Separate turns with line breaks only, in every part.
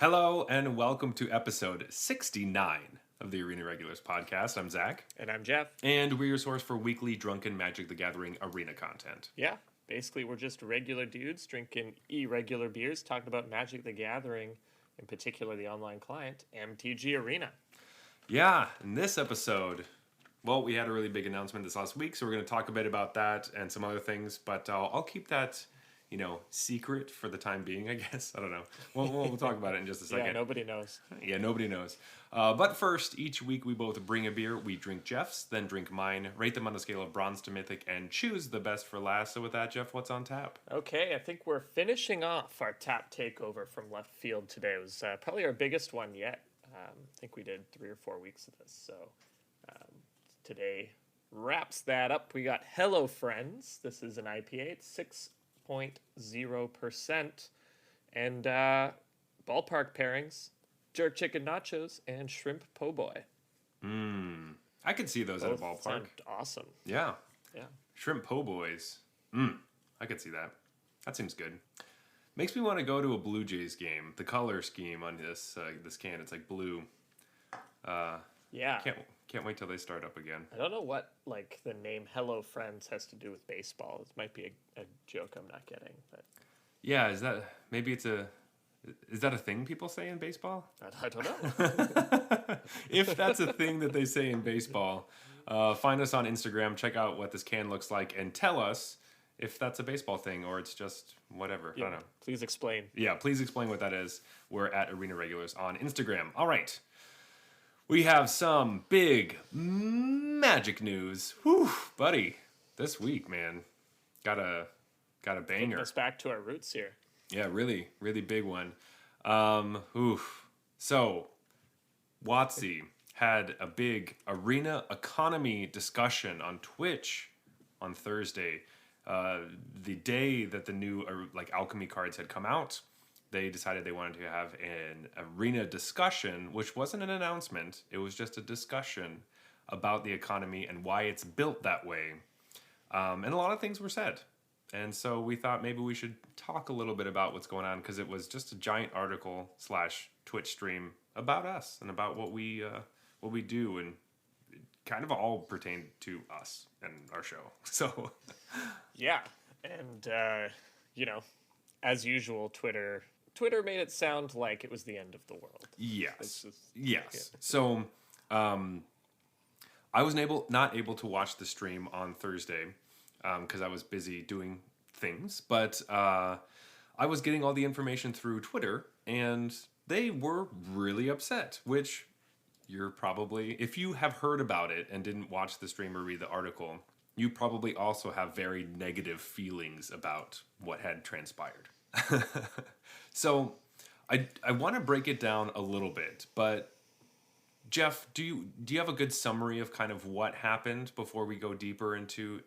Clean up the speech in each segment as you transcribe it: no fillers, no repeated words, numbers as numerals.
Hello and welcome to episode 69 of the Arena Regulars podcast. I'm Zach.
And I'm Jeff.
And we're your source for weekly Drunken Magic the Gathering arena content.
Yeah, basically we're just regular dudes drinking irregular beers, talking about Magic the Gathering, in particular the online client, MTG Arena.
Yeah, in this episode, well, we had a really big announcement this last week, so we're going to talk a bit about that and some other things, but I'll keep that, secret for the time being, I guess. I don't know. We'll talk about it in just a second.
Yeah, nobody knows.
Yeah, nobody knows. But first, each week we both bring a beer. We drink Jeff's, then drink mine, rate them on a scale of bronze to mythic, and choose the best for last. So with that, Jeff, what's on tap?
Okay, I think we're finishing off our tap takeover from left field today. It was probably our biggest one yet. I think we did 3 or 4 weeks of this. So today wraps that up. We got Hello Friends. This is an IPA. It's 6.0%. And ballpark pairings, jerk chicken nachos and shrimp po' boy.
I could see those
Both
at a ballpark.
sound awesome.
Yeah.
Yeah.
Shrimp po' boys. I could see that. That seems good. Makes me want to go to a Blue Jays game. The color scheme on this can, it's like blue.
Yeah.
Can't wait till they start up again.
I don't know what the name Hello Friends has to do with baseball. This might be a joke I'm not getting, but
Yeah, is that a thing people say in baseball?
I don't know.
If that's a thing that they say in baseball, find us on Instagram, check out what this can looks like, and tell us if that's a baseball thing or it's just whatever.
Yeah,
I don't know.
please explain.
Yeah, please explain what that is. We're at Arena Regulars on Instagram. All right. We have some big magic news. Whew, buddy. This week, man. Got a
Taking
banger.
us back to our roots here.
Yeah, really, really big one. So, WotC had a big arena economy discussion on Twitch on Thursday. The day that the new alchemy cards had come out, they decided they wanted to have an arena discussion, which wasn't an announcement. It was just a discussion about the economy and why it's built that way. And a lot of things were said. And so we thought maybe we should talk a little bit about what's going on, because it was just a giant article / Twitch stream about us and about what we do, and it kind of all pertained to us and our show. So
Yeah, and as usual, Twitter made it sound like it was the end of the world.
yes.
Yeah.
So I was not able to watch the stream on Thursday because I was busy doing things, but I was getting all the information through Twitter, and they were really upset, which you're probably, if you have heard about it and didn't watch the stream or read the article, you probably also have very negative feelings about what had transpired. So I want to break it down a little bit, but Jeff, do you have a good summary of kind of what happened before we go deeper into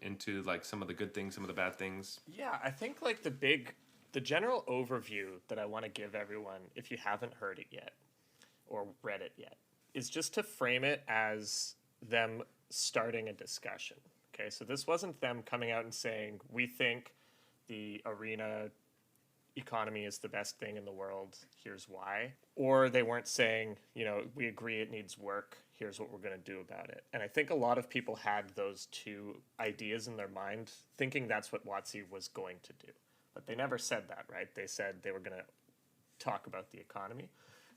like some of the good things, some of the bad things?
Yeah, I think the general overview that I want to give everyone, if you haven't heard it yet or read it yet, is just to frame it as them starting a discussion. Okay, so this wasn't them coming out and saying, we think the arena economy is the best thing in the world, here's why. Or they weren't saying, we agree it needs work, here's what we're going to do about it. And I think a lot of people had those two ideas in their mind, thinking that's what WotC was going to do. But they never said that, right? They said they were going to talk about the economy.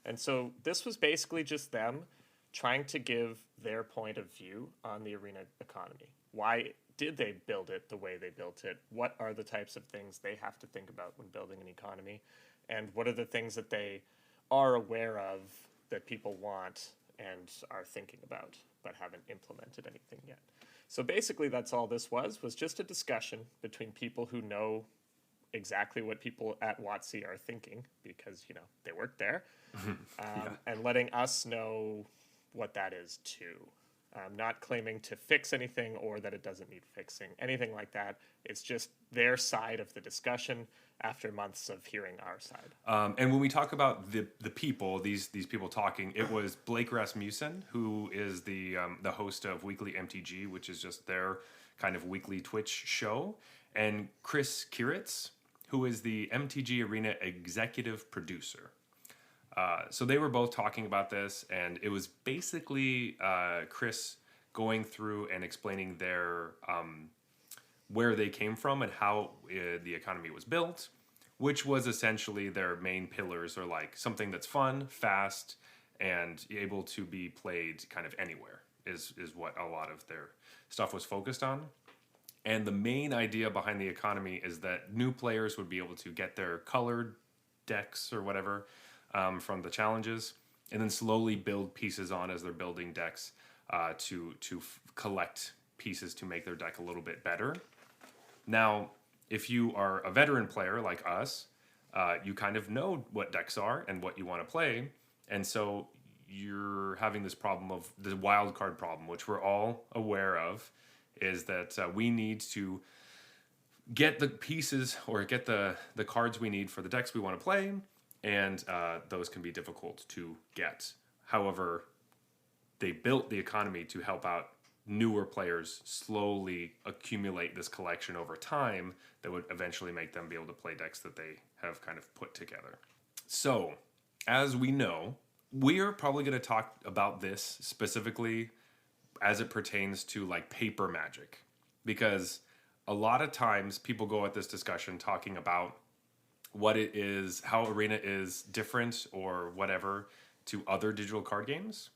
And so this was basically just them trying to give their point of view on the arena economy. Why did they build it the way they built it? What are the types of things they have to think about when building an economy? And what are the things that they are aware of that people want and are thinking about but haven't implemented anything yet? So basically that's all this was just a discussion between people who know exactly what people at WotC are thinking, because, they work there, and letting us know what that is too. Not claiming to fix anything or that it doesn't need fixing, anything like that. It's just their side of the discussion after months of hearing our side.
And when we talk about the people, these people talking, it was Blake Rasmussen, who is the host of Weekly MTG, which is just their kind of weekly Twitch show, and Chris Kiritz, who is the MTG Arena executive producer. So they were both talking about this, and it was basically Chris going through and explaining their where they came from and how the economy was built, which was essentially their main pillars are like something that's fun, fast, and able to be played kind of anywhere is what a lot of their stuff was focused on. And the main idea behind the economy is that new players would be able to get their colored decks or whatever from the challenges, and then slowly build pieces on as they're building decks to collect pieces to make their deck a little bit better. Now, if you are a veteran player like us, you kind of know what decks are and what you want to play, and so you're having this problem of the wild card problem, which we're all aware of, is that we need to get the pieces or get the cards we need for the decks we want to play, and those can be difficult to get. However, they built the economy to help out newer players slowly accumulate this collection over time that would eventually make them be able to play decks that they have kind of put together. So, as we know, we are probably going to talk about this specifically as it pertains to like paper Magic, because a lot of times people go at this discussion talking about what it is, how Arena is different or whatever to other digital card games,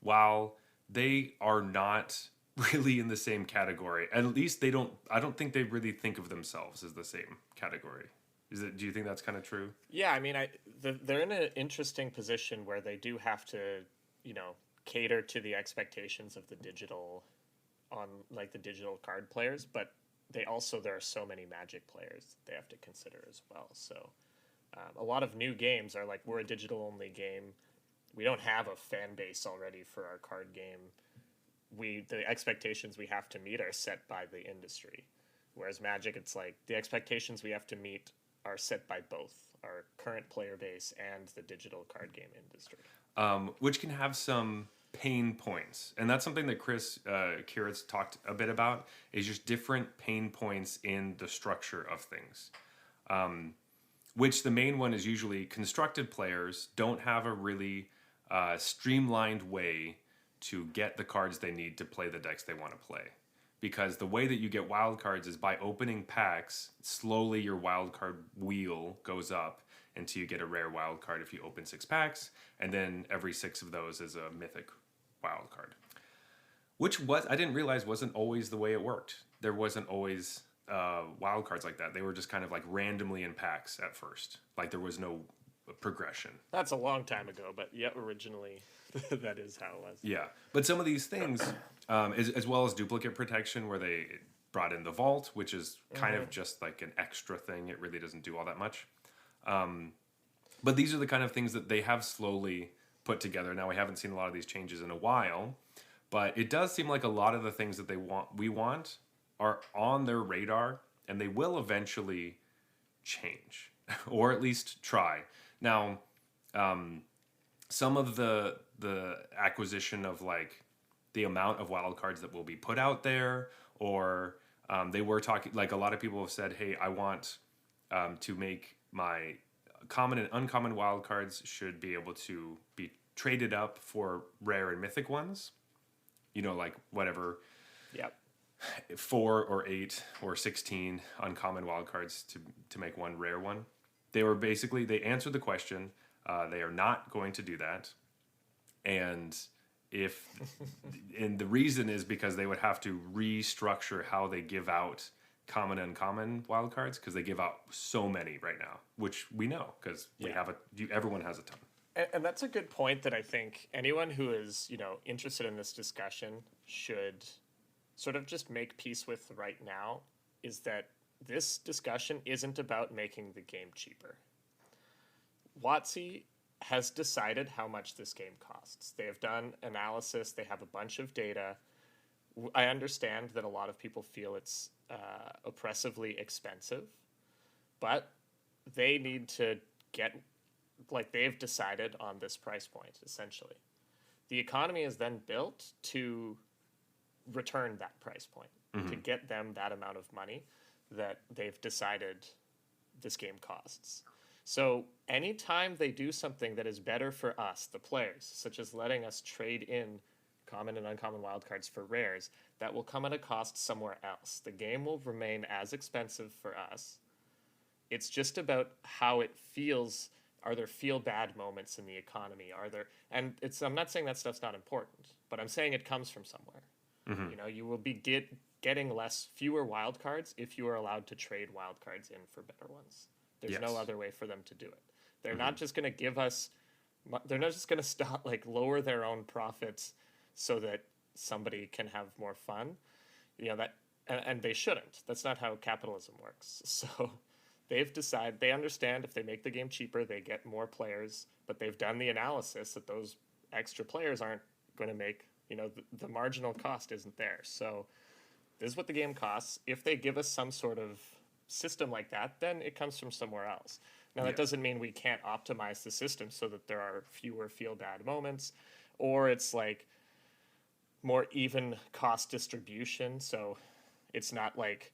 while they are not really in the same category. At least they don't. I don't think they really think of themselves as the same category. Is it? Do you think that's kind of true?
Yeah, I mean, they're in an interesting position where they do have to, cater to the expectations of the digital, on like the digital card players, but there are so many Magic players they have to consider as well. So a lot of new games are like, we're a digital only game. We don't have a fan base already for our card game. The expectations we have to meet are set by the industry. Whereas Magic, it's like the expectations we have to meet are set by both our current player base and the digital card game industry.
Which can have some pain points. And that's something that Chris Kiritz talked a bit about, is just different pain points in the structure of things. Which the main one is usually constructed players don't have a really streamlined way to get the cards they need to play the decks they want to play. Because the way that you get wild cards is by opening packs, slowly your wild card wheel goes up until you get a rare wild card if you open 6 packs, and then every 6 of those is a mythic wild card. Which I didn't realize wasn't always the way it worked. There wasn't always wild cards like that. They were just kind of like randomly in packs at first. Like there was no progression.
That's a long time ago, but yeah, originally that is how it was.
Yeah, but some of these things, as well as duplicate protection, where they brought in the vault, which is kind of just like an extra thing. It really doesn't do all that much. But these are the kind of things that they have slowly put together. Now, we haven't seen a lot of these changes in a while, but it does seem like a lot of the things that we want are on their radar, and they will eventually change, or at least try. Now, some of the acquisition of like the amount of wild cards that will be put out there, or they were talking, like a lot of people have said, hey, I want to make my common and uncommon wild cards should be able to be traded up for rare and mythic ones. Like whatever.
Yep.
4 or 8 or 16 uncommon wild cards to make one rare one. They answered the question. They are not going to do that. And the reason is because they would have to restructure how they give out common and uncommon wild cards, because they give out so many right now, which we know because everyone has a ton.
And that's a good point that I think anyone who is, interested in this discussion should sort of just make peace with right now, is that this discussion isn't about making the game cheaper. WotC has decided how much this game costs. They have done analysis. They have a bunch of data. I understand that a lot of people feel it's oppressively expensive, but they need to they've decided on this price point, essentially. The economy is then built to return that price point, to get them that amount of money that they've decided this game costs. So anytime they do something that is better for us, the players, such as letting us trade in common and uncommon wildcards for rares, that will come at a cost somewhere else. The game will remain as expensive for us. It's just about how it feels. Are there feel bad moments in the economy? Are there, and it's, I'm not saying that stuff's not important, but I'm saying it comes from somewhere. You know, you will be getting fewer wildcards if you are allowed to trade wildcards in for better ones. There's no
Yes.
other way for them to do it. They're not just going to give us. They're not just going to stop lower their own profits so that somebody can have more fun. You know that, and they shouldn't. That's not how capitalism works. So they've decided, they understand if they make the game cheaper, they get more players. But they've done the analysis that those extra players aren't going to make. You know, the marginal cost isn't there. So this is what the game costs. If they give us some sort of system like that, then it comes from somewhere else. Now, that doesn't mean we can't optimize the system so that there are fewer feel bad moments, or it's like more even cost distribution. So it's not like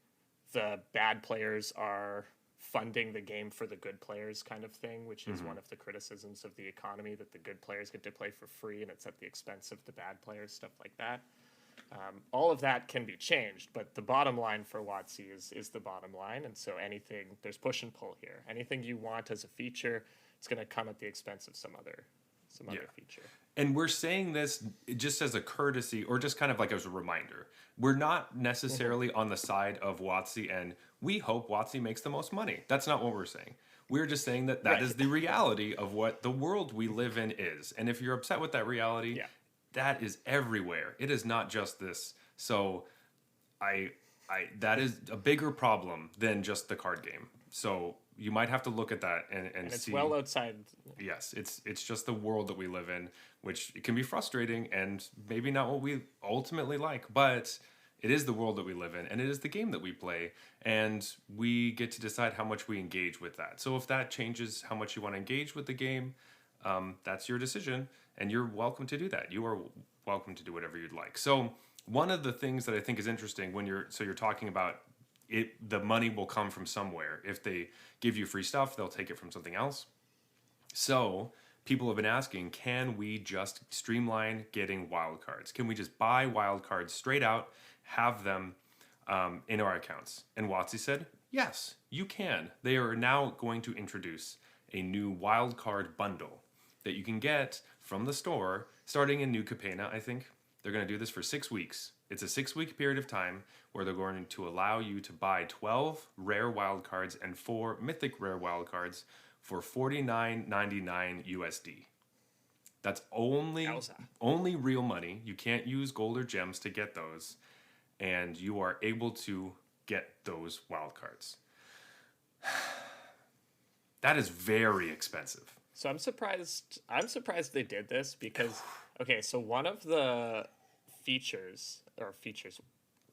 the bad players are funding the game for the good players kind of thing, which is one of the criticisms of the economy, that the good players get to play for free and it's at the expense of the bad players, stuff like that. All of that can be changed, but the bottom line for WotC is the bottom line. And so there's push and pull here. Anything you want as a feature, it's going to come at the expense of some other feature.
And we're saying this just as a courtesy, or just kind of like as a reminder. We're not necessarily on the side of WotC and we hope WotC makes the most money. That's not what we're saying. We're just saying that
Right.
is the reality of what the world we live in is. And if you're upset with that reality, that is everywhere. It is not just this. So that is a bigger problem than just the card game. So you might have to look at that and
it's
see.
well outside.
Yes, it's just the world that we live in, which it can be frustrating and maybe not what we ultimately like, but it is the world that we live in, and it is the game that we play, and we get to decide how much we engage with that. So if that changes how much you want to engage with the game, that's your decision, and you're welcome to do that. You are welcome to do whatever you'd like. So one of the things that I think is interesting when you're talking about it, the money will come from somewhere. If they give you free stuff, they'll take it from something else. So people have been asking, can we just streamline getting wildcards? Can we just buy wildcards straight out, have them in our accounts? And WotC said, yes, you can. They are now going to introduce a new wildcard bundle that you can get from the store starting in New Capena, I think. They're going to do this for 6 weeks. It's a 6-week period of time where they're going to allow you to buy 12 rare wildcards and 4 mythic rare wildcards for $49.99 USD. That's only real money. You can't use gold or gems to get those, and you are able to get those wildcards. That is very expensive.
So I'm surprised they did this because, okay, so one of the features,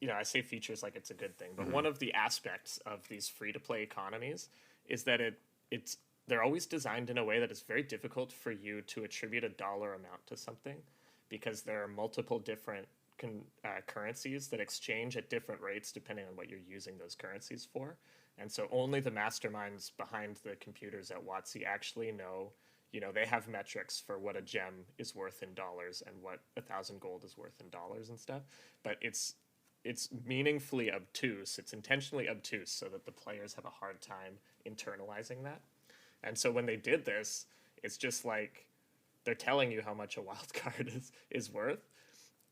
you know, I say features like it's a good thing, but one of the aspects of these free-to-play economies is that they're always designed in a way that it's very difficult for you to attribute a dollar amount to something, because there are multiple different currencies that exchange at different rates depending on what you're using those currencies for. And so only the masterminds behind the computers at WotC actually know, you know, they have metrics for what a gem is worth in dollars and what 1,000 gold is worth in dollars and stuff. But it's meaningfully obtuse. It's intentionally obtuse so that the players have a hard time internalizing that. And so when they did this, it's just like they're telling you how much a wild card is worth.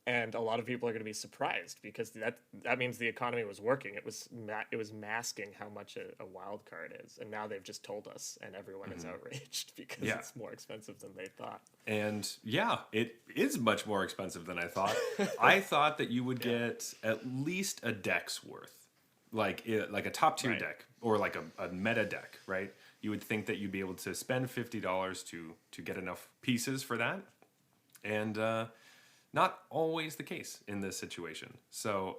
And a lot of people are going to be surprised because that means the economy was working. It was masking how much a wild card is. And now they've just told us, and everyone is outraged because it's more expensive than they thought.
And yeah, it is much more expensive than I thought. I thought that you would get at least a deck's worth, like a top tier deck or like a meta deck, right? You would think that you'd be able to spend $50 to get enough pieces for that, and not always the case in this situation. So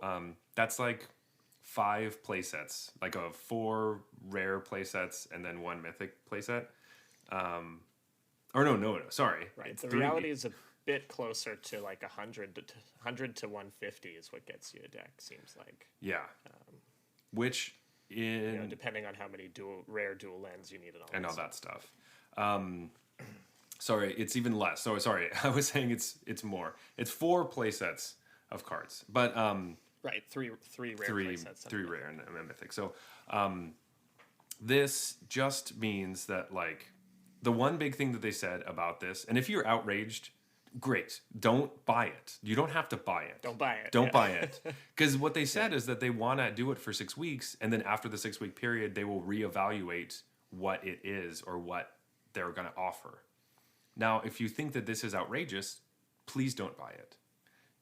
that's like 5 playsets, like 4 rare playsets and then 1 mythic playset. Sorry.
Right.
It's
the
3.
reality is a bit closer to like 100 to 150 is what gets you a deck, seems like.
Yeah. Which in
depending on how many rare dual lands you need
and all that stuff. Sorry, it's even less. So sorry, I was saying it's more. It's 4 play sets of cards, but
right, three rare
three
play sets.
three rare and a mythic. So this just means that like the one big thing that they said about this, and if you're outraged, great, don't buy it. You don't have to buy it.
Don't buy it.
Don't buy it. Because what they said is that they want to do it for 6 weeks, and then after the 6-week period, they will reevaluate what it is or what they're going to offer. Now, if you think that this is outrageous, please don't buy it.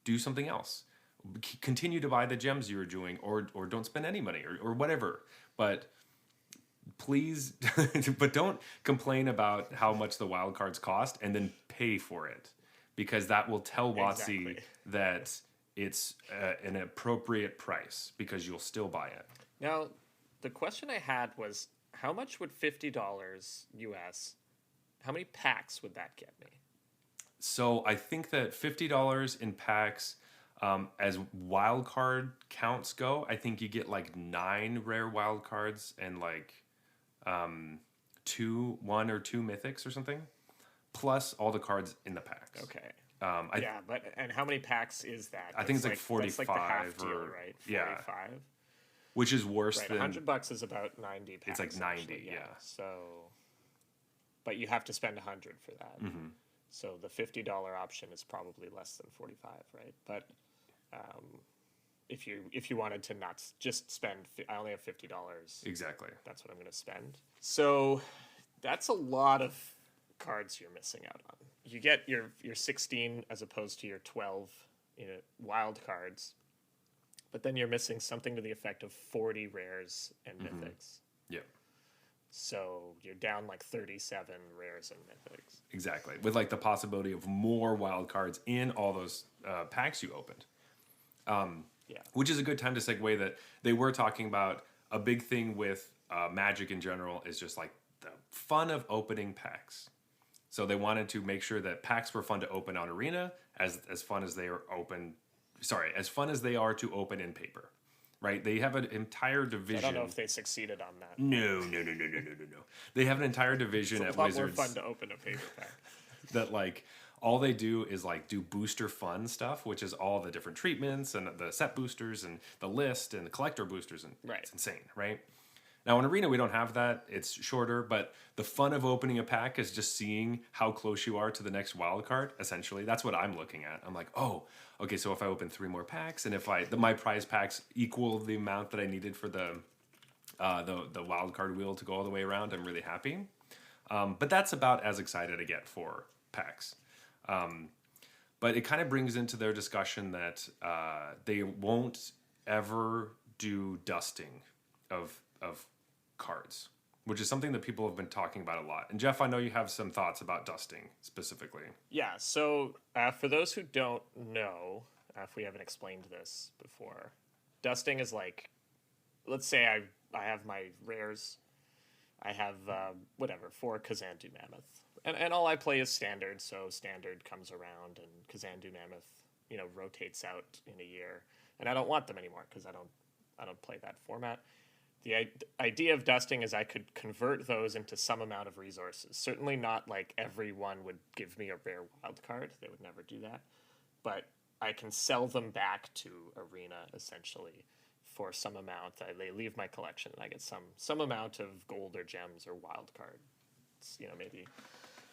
Do something else. Continue to buy the gems you were doing, or don't spend any money, or whatever. But please, but don't complain about how much the wild cards cost and then pay for it, because that will tell WotC that it's an appropriate price, because you'll still buy it.
Now, the question I had was, how much would $50 US, how many packs would that get me?
So I think that $50 in packs, as wild card counts go, I think you get like 9 rare wild cards and like 1 or 2 mythics or something, plus all the cards in the packs.
Okay.
Yeah,
but and how many packs is that?
I think it's like 45
that's like the half deal,
or
right? 45?
Yeah, which is worse
right,
than
$100 is about 90 packs.
It's like 90,
actually,
yeah.
So, but you have to spend 100 for that.
Mm-hmm.
So the $50 option is probably less than 45, right? But if you wanted to not just spend, I only have $50.
Exactly.
That's what I'm going to spend. So that's a lot of cards you're missing out on. You get your 16 as opposed to your 12 wild cards, but then you're missing something to the effect of 40 rares and mythics.
Yeah.
So you're down like 37 rares and mythics.
Exactly. With like the possibility of more wild cards in all those packs you opened.
Yeah.
Which is a good time to segue that they were talking about a big thing with Magic in general is just like the fun of opening packs. So they wanted to make sure that packs were fun to open on Arena as fun as they are as fun as they are to open in paper. Right? They have an entire division.
I don't know if they succeeded on that.
No. They have an entire division at Wizards.
It's a lot more fun to open a paper pack.
That like all they do is like do booster fun stuff, which is all the different treatments and the set boosters and the list and the collector boosters, and
right.
It's insane, right? Now in Arena we don't have that; it's shorter. But the fun of opening a pack is just seeing how close you are to the next wild card. Essentially, that's what I'm looking at. I'm like, oh, okay. So if I open 3 more packs, and if my prize packs equal the amount that I needed for the wild card wheel to go all the way around, I'm really happy. But that's about as excited I get for packs. But it kind of brings into their discussion that they won't ever do dusting of cards, which is something that people have been talking about a lot. And Jeff, I know you have some thoughts about dusting specifically.
Yeah, so for those who don't know, if we haven't explained this before, dusting is like, let's say I have my rares, I have 4 Kazandu Mammoth, and all I play is standard, so standard comes around and Kazandu Mammoth rotates out in a year, and I don't want them anymore because I don't play that format. The idea of dusting is I could convert those into some amount of resources. Certainly not like everyone would give me a rare wild card. They would never do that. But I can sell them back to Arena, essentially, for some amount. They leave my collection, and I get some amount of gold or gems or wild cards. Maybe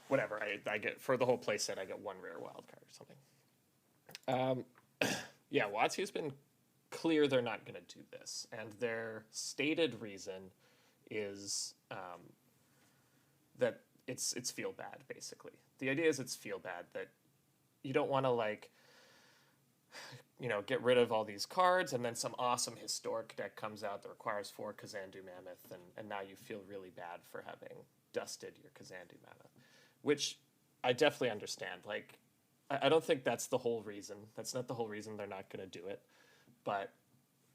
whatever. I get, for the whole play set, I get 1 rare wild card or something. Yeah, WotC's been clear they're not going to do this, and their stated reason is that it's feel bad. Basically, the idea is it's feel bad, that you don't want to get rid of all these cards, and then some awesome historic deck comes out that requires 4 Kazandu Mammoth, and now you feel really bad for having dusted your Kazandu Mammoth, which I definitely understand. Like, I don't think that's the whole reason. That's not the whole reason they're not going to do it. But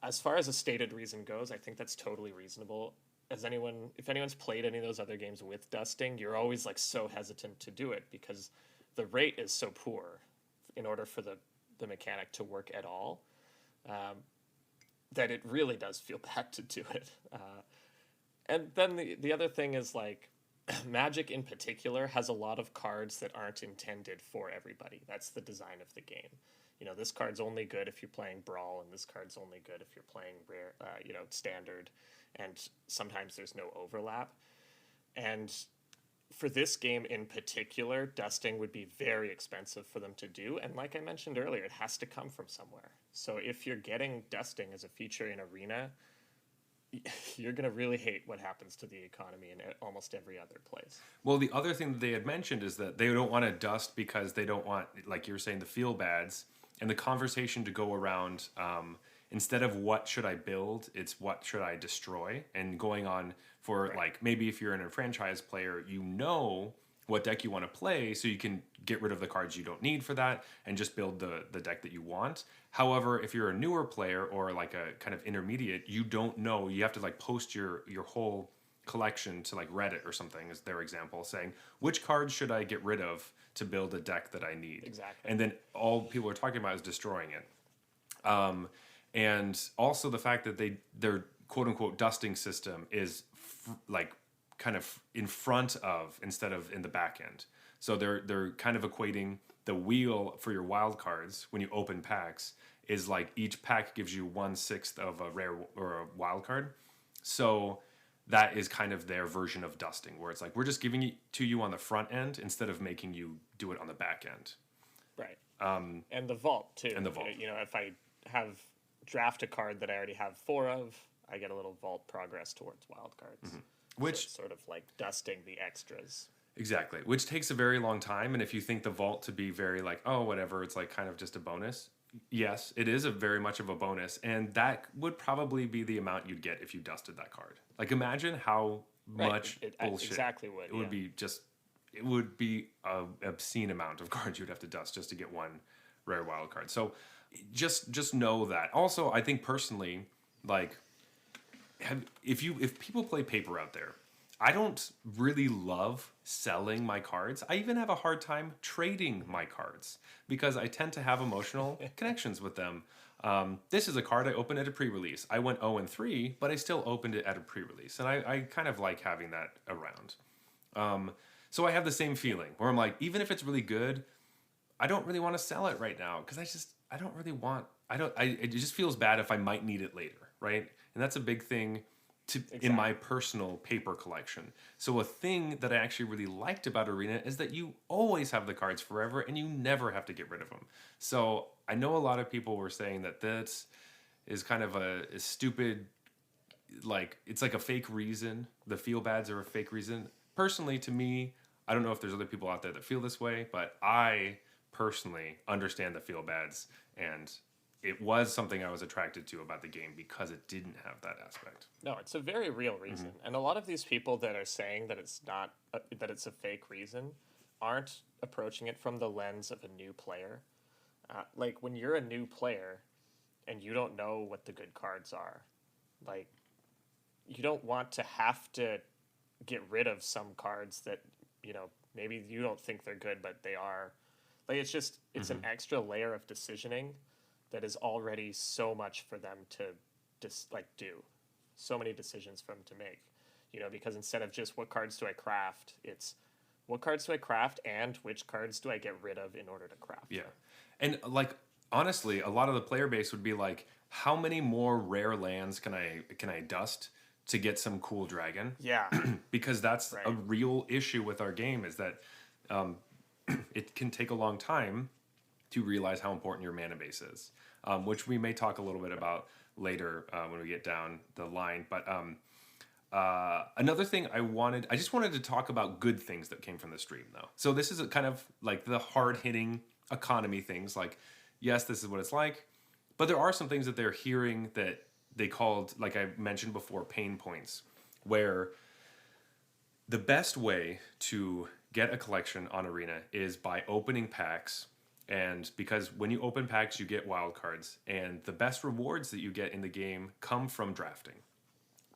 as far as a stated reason goes, I think that's totally reasonable. If anyone's played any of those other games with dusting, you're always like so hesitant to do it because the rate is so poor in order for the mechanic to work at all. that it really does feel bad to do it. And then the other thing is like Magic in particular has a lot of cards that aren't intended for everybody. That's the design of the game. You know, this card's only good if you're playing Brawl, and this card's only good if you're playing rare, Standard, and sometimes there's no overlap. And for this game in particular, dusting would be very expensive for them to do. And like I mentioned earlier, it has to come from somewhere. So if you're getting dusting as a feature in Arena, you're going to really hate what happens to the economy in almost every other place.
Well, the other thing that they had mentioned is that they don't want to dust because they don't want, like you were saying, the feel bads and the conversation to go around. Instead of what should I build, it's what should I destroy, and going on for like maybe if you're an enfranchised player, you know what deck you want to play, so you can get rid of the cards you don't need for that and just build the deck that you want. However, if you're a newer player or like a kind of intermediate, you don't know. You have to like post your whole collection to like Reddit or something, as their example, saying which cards should I get rid of to build a deck that I need.
Exactly.
And then all people are talking about is destroying it. And also the fact that their quote unquote dusting system is like kind of in front of instead of in the back end. So they're kind of equating the wheel for your wild cards when you open packs is like each pack gives you 1/6 of a rare or a wild card. So that is kind of their version of dusting, where it's like we're just giving it to you on the front end instead of making you do it on the back end.
Right. And the vault too.
And the vault.
You know, if I have draft a card that I already have 4 of, I get a little vault progress towards wild cards. Mm-hmm.
Which
so it's sort of like dusting the extras.
Exactly, which takes a very long time. And if you think the vault to be very like, oh, whatever, it's like kind of just a bonus. Yes, it is a very much of a bonus. And that would probably be the amount you'd get if you dusted that card. Like imagine how much bullshit.
Exactly would.
It would be just, it would be an obscene amount of cards you'd have to dust just to get one rare wild card. So just know that. Also, I think personally, like, if people play paper out there, I don't really love selling my cards. I even have a hard time trading my cards because I tend to have emotional connections with them. This is a card I opened at a pre-release. I went 0-3, but I still opened it at a pre-release, and I kind of like having that around. So I have the same feeling where I'm like, even if it's really good, I don't really want to sell it right now because I don't really want. It just feels bad if I might need it later, right? And that's a big thing in my personal paper collection. So a thing that I actually really liked about Arena is that you always have the cards forever and you never have to get rid of them. So I know a lot of people were saying that this is kind of a stupid, like, it's like a fake reason. The feel bads are a fake reason. Personally, to me, I don't know if there's other people out there that feel this way, but I personally understand the feel bads, and it was something I was attracted to about the game because it didn't have that aspect.
No, it's a very real reason. Mm-hmm. And a lot of these people that are saying that it's not, that it's a fake reason, aren't approaching it from the lens of a new player. Like, when you're a new player and you don't know what the good cards are, like, you don't want to have to get rid of some cards that, you know, maybe you don't think they're good, but they are. Like, it's just, it's an extra layer of decisioning that is already so much for them to do. So many decisions for them to make. You know, because instead of just what cards do I craft, it's what cards do I craft and which cards do I get rid of in order to craft.
Yeah. And like, honestly, a lot of the player base would be like, how many more rare lands can I dust to get some cool dragon?
Yeah.
Because that's a real issue with our game, is that it can take a long time to realize how important your mana base is, which we may talk a little bit about later when we get down the line. But another thing I just wanted to talk about good things that came from the stream, though. So this is a kind of like the hard-hitting economy things, like, yes, this is what it's like, but there are some things that they're hearing that they called, like I mentioned before, pain points, where the best way to get a collection on Arena is by opening packs. And because when you open packs, you get wild cards. And the best rewards that you get in the game come from drafting.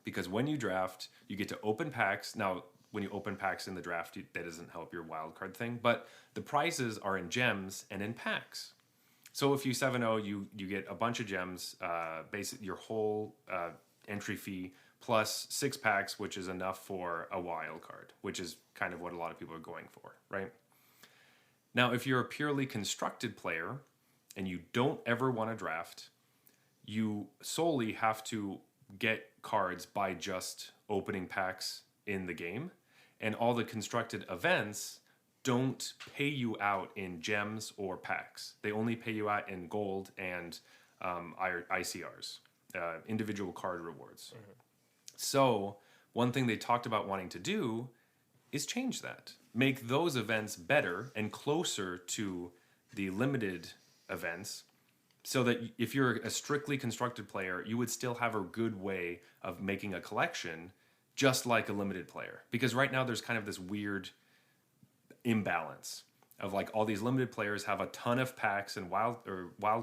Because when you draft, you get to open packs. Now, when you open packs in the draft, that doesn't help your wild card thing. But the prizes are in gems and in packs. So if you 7-0, you get a bunch of gems, basic your whole entry fee plus 6 packs, which is enough for a wild card, which is kind of what a lot of people are going for, right? Now, if you're a purely constructed player and you don't ever want to draft, you solely have to get cards by just opening packs in the game, and all the constructed events don't pay you out in gems or packs. They only pay you out in gold and ICRs, individual card rewards. So one thing they talked about wanting to do is change that, make those events better and closer to the limited events, so that if you're a strictly constructed player, you would still have a good way of making a collection just like a limited player. Because right now there's kind of this weird imbalance of like all these limited players have a ton of packs and wild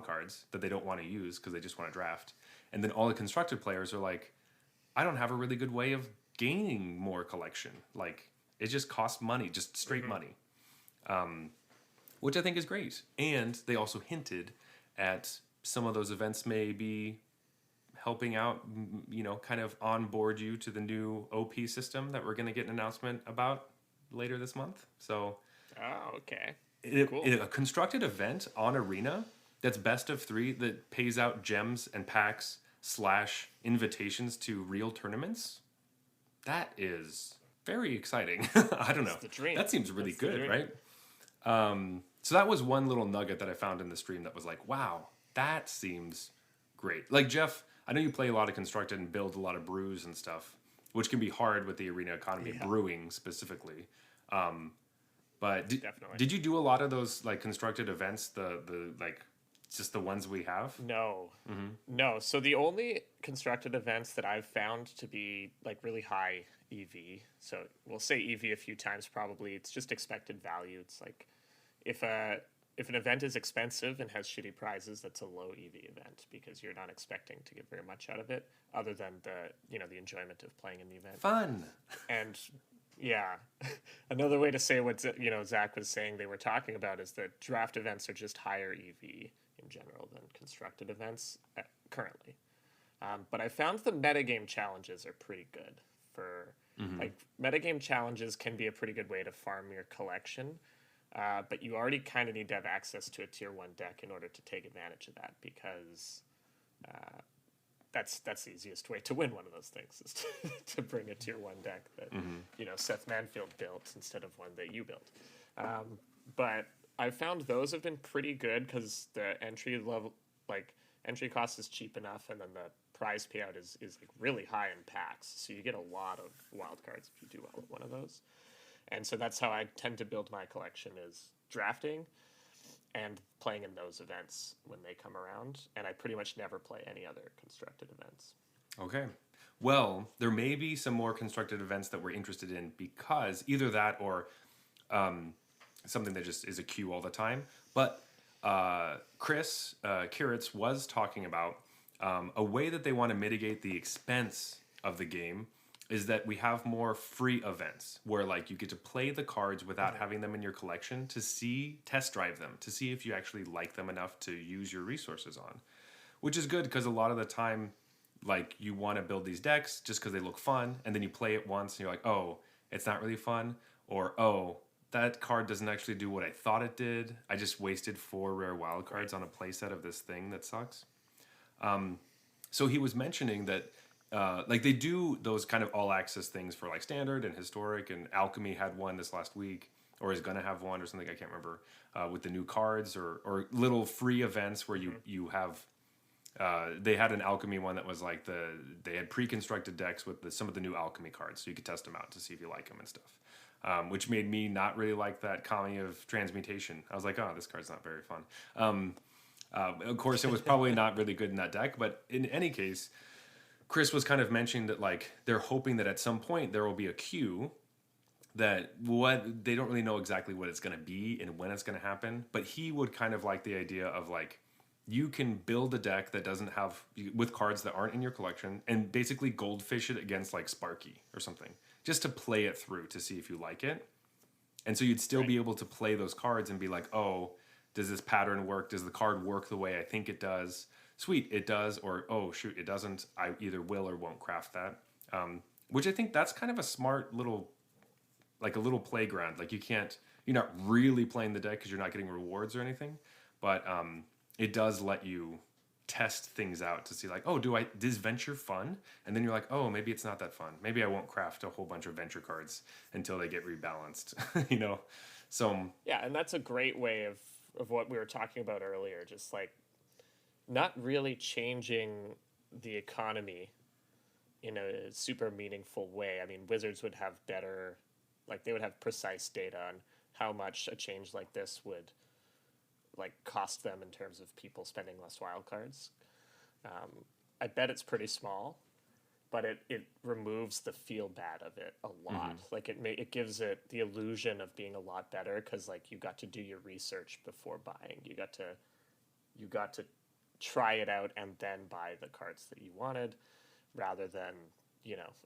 cards that they don't want to use because they just want to draft. And then all the constructed players are like, I don't have a really good way of gaining more collection. Like it just costs money, just straight money. Which I think is great. And they also hinted at some of those events may be helping out, kind of onboard you to the new OP system that we're going to get an announcement about later this month. So,
Oh, okay. Cool.
a constructed event on Arena that's best of 3 that pays out gems and packs / invitations to real tournaments. That is very exciting. I don't know.
The dream.
That seems really
That's the
good,
dream.
right? So that was one little nugget that I found in the stream that was like, wow, that seems great. Like Jeff, I know you play a lot of constructed and build a lot of brews and stuff, which can be hard with the arena economy, brewing specifically. But
Definitely.
did you do a lot of those like constructed events? The like just the ones we have?
No. No. So the only constructed events that I've found to be like really high EV, so we'll say EV a few times probably, it's just expected value. It's like if an event is expensive and has shitty prizes, that's a low EV event because you're not expecting to get very much out of it other than the enjoyment of playing in the event.
Fun.
And yeah, another way to say what Zach was saying they were talking about is that draft events are just higher EV in general than constructed events currently. But I found the metagame challenges are pretty good for like metagame challenges can be a pretty good way to farm your collection. But you already kind of need to have access to a tier 1 deck in order to take advantage of that because that's the easiest way to win one of those things is to bring a tier 1 deck that Seth Manfield built instead of one that you built. But I found those have been pretty good because the entry cost is cheap enough, and then the prize payout is like really high in packs, so you get a lot of wild cards if you do well with one of those. And so that's how I tend to build my collection is drafting and playing in those events when they come around. And I pretty much never play any other constructed events.
Okay. Well, there may be some more constructed events that we're interested in because either that or something that just is a queue all the time. But Chris Kiritz was talking about a way that they want to mitigate the expense of the game is that we have more free events where like you get to play the cards without having them in your collection to test drive them, to see if you actually like them enough to use your resources on, which is good because a lot of the time, like you want to build these decks just because they look fun, and then you play it once and you're like, oh, it's not really fun, or oh, that card doesn't actually do what I thought it did. I just wasted 4 rare wild cards on a playset of this thing that sucks. So he was mentioning that like they do those kind of all access things for like standard and historic, and Alchemy had one this last week or is going to have one or something, I can't remember, with the new cards or little free events where you have they had an Alchemy one that was like they had pre-constructed decks with some of the new Alchemy cards, so you could test them out to see if you like them and stuff, which made me not really like that Kami of Transmutation. I was like, oh, this card's not very fun. Of course, it was probably not really good in that deck, but in any case, Chris was kind of mentioning that like they're hoping that at some point there will be a queue that they don't really know exactly what it's going to be and when it's going to happen, but he would kind of like the idea of like you can build a deck that doesn't have with cards that aren't in your collection and basically goldfish it against like Sparky or something just to play it through to see if you like it. And so you'd still be able to play those cards and be like, oh, Does this pattern work? Does the card work the way I think it does? Sweet, it does. Or, oh, shoot, it doesn't. I either will or won't craft that. Which I think that's kind of a smart little, like a little playground. Like you're not really playing the deck because you're not getting rewards or anything. But it does let you test things out to see like, oh, is venture fun? And then you're like, oh, maybe it's not that fun. Maybe I won't craft a whole bunch of venture cards until they get rebalanced, you know? So
Yeah, and that's a great way of what we were talking about earlier, just like not really changing the economy in a super meaningful way. I mean, Wizards would have better, like they would have precise data on how much a change like this would like cost them in terms of people spending less wild cards. I bet it's pretty small, but it removes the feel bad of it a lot. Like it gives it the illusion of being a lot better because like you got to do your research before buying. You got to try it out and then buy the cards that you wanted, rather than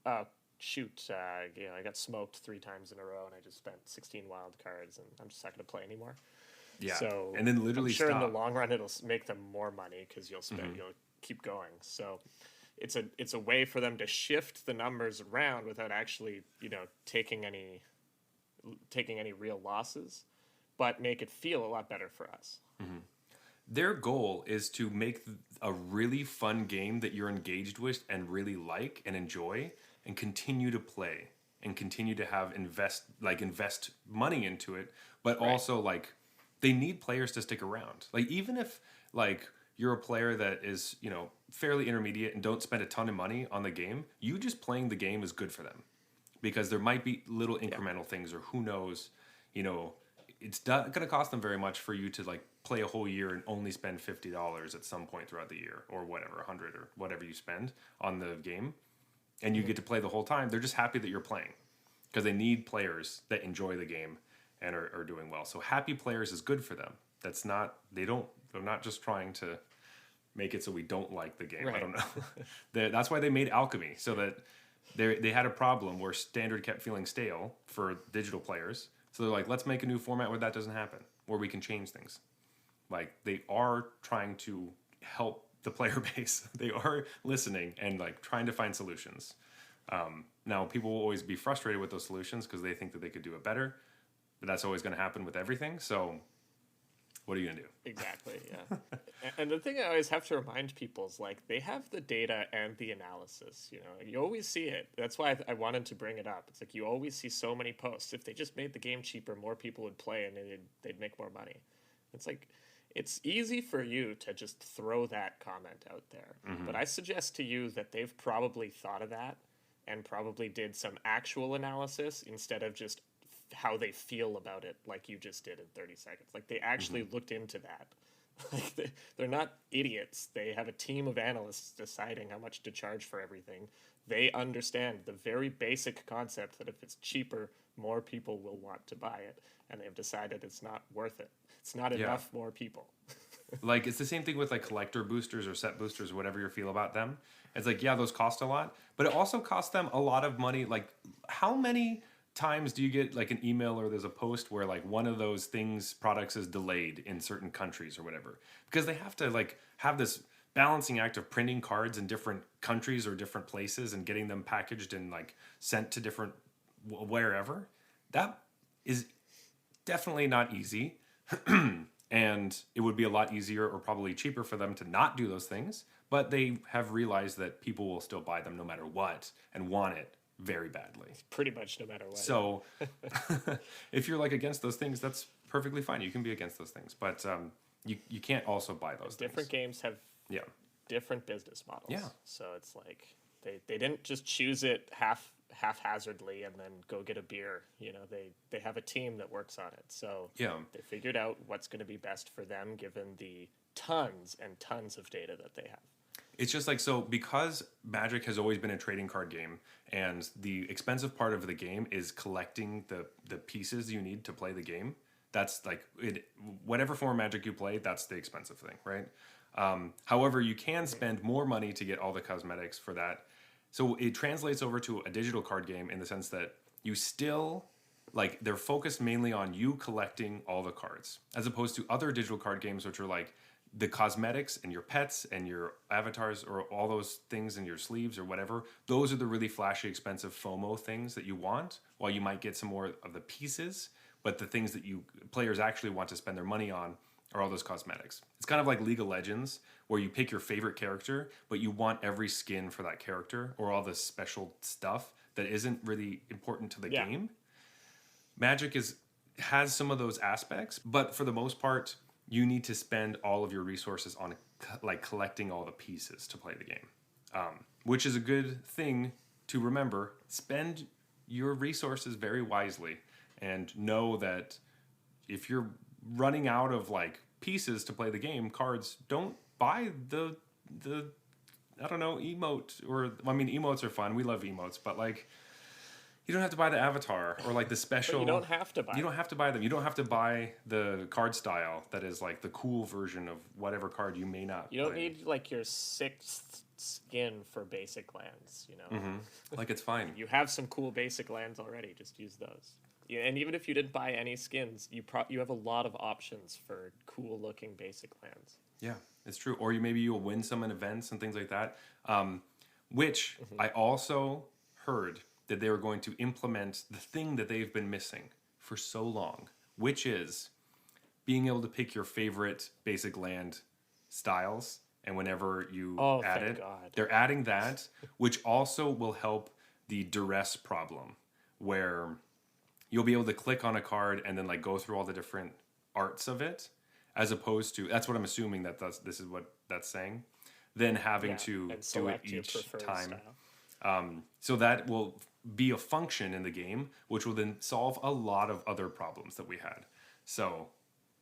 oh shoot, I got smoked 3 times in a row and I just spent 16 wild cards and I'm just not going to play anymore.
yeah,
So
and then literally
I'm sure
stop.
in the long run it'll make them more money because you'll keep going. So it's a way for them to shift the numbers around without actually taking any real losses, but make it feel a lot better for us.
Their goal is to make a really fun game that you're engaged with and really like and enjoy and continue to play and continue to have invest money into it, but also like they need players to stick around. Like even if like you're a player that is, fairly intermediate and don't spend a ton of money on the game, you just playing the game is good for them because there might be little incremental things or who knows, it's not going to cost them very much for you to like play a whole year and only spend $50 at some point throughout the year or whatever, 100 or whatever you spend on the game, and you get to play the whole time. They're just happy that you're playing because they need players that enjoy the game and are doing well. So happy players is good for them. They're not just trying to make it so we don't like the game. Right. I don't know. That's why they made Alchemy, so that they had a problem where Standard kept feeling stale for digital players. So they're like, let's make a new format where that doesn't happen, where we can change things. Like they are trying to help the player base. They are listening and like trying to find solutions. Now people will always be frustrated with those solutions because they think that they could do it better, but that's always going to happen with everything. So what are you going to do?
Exactly, yeah. And the thing I always have to remind people is like they have the data and the analysis. You always see it. That's why I wanted to bring it up. It's like you always see so many posts. If they just made the game cheaper, more people would play and they'd make more money. It's like it's easy for you to just throw that comment out there. But I suggest to you that they've probably thought of that and probably did some actual analysis instead of just how they feel about it like you just did in 30 seconds. Like they actually looked into that. Like they're not idiots. They have a team of analysts deciding how much to charge for everything. They understand the very basic concept that if it's cheaper, more people will want to buy it. And they've decided it's not worth it. It's not enough more people.
Like it's the same thing with like collector boosters or set boosters or whatever you feel about them. It's like, yeah, those cost a lot, but it also costs them a lot of money. Like how many times do you get like an email or there's a post where like one of those products is delayed in certain countries or whatever, because they have to like have this balancing act of printing cards in different countries or different places and getting them packaged and like sent to different wherever. That is definitely not easy. And it would be a lot easier or probably cheaper for them to not do those things, but they have realized that people will still buy them no matter what and want it very badly.
Pretty much no matter what.
So if you're like against those things, that's perfectly fine. You can be against those things, but you can't also buy those
different
things.
Games have different business models.
Yeah.
So it's like they didn't just choose it haphazardly and then go get a beer. They have a team that works on it. So they figured out what's going to be best for them given the tons and tons of data that they have.
It's just like, so because Magic has always been a trading card game and the expensive part of the game is collecting the pieces you need to play the game. That's like whatever form of Magic you play, that's the expensive thing, right? However, you can spend more money to get all the cosmetics for that. So it translates over to a digital card game in the sense that you still like they're focused mainly on you collecting all the cards, as opposed to other digital card games, which are like the cosmetics and your pets and your avatars or all those things in your sleeves or whatever. Those are the really flashy, expensive FOMO things that you want, while you might get some more of the pieces. But the things that you players actually want to spend their money on are all those cosmetics. It's kind of like League of Legends, where you pick your favorite character, but you want every skin for that character or all the special stuff that isn't really important to the game. Magic has some of those aspects, but for the most part, you need to spend all of your resources on like collecting all the pieces to play the game, which is a good thing to remember. Spend your resources very wisely, and know that if you're running out of like pieces to play the game, cards, don't buy the I don't know, emote. Or I mean, emotes are fun. We love emotes, but like, you don't have to buy the avatar or like the special.
But you don't have to buy.
You don't have to buy them. You don't have to buy the card style that is like the cool version of whatever card you may not.
You don't
play.
need like your 6th skin for basic lands. You know,
Like it's fine.
you have some cool basic lands already. Just use those. Yeah, and even if you didn't buy any skins, you have a lot of options for cool looking basic lands.
Yeah, it's true. Or maybe you'll win some in events and things like that. Which I also heard that they were going to implement the thing that they've been missing for so long, which is being able to pick your favorite basic land styles. And whenever you add it, they're adding that, which also will help the duress problem, where you'll be able to click on a card and then like go through all the different arts of it, as opposed to, that's what I'm assuming this is what that's saying, then having to do it each time. So that will be a function in the game, which will then solve a lot of other problems that we had. So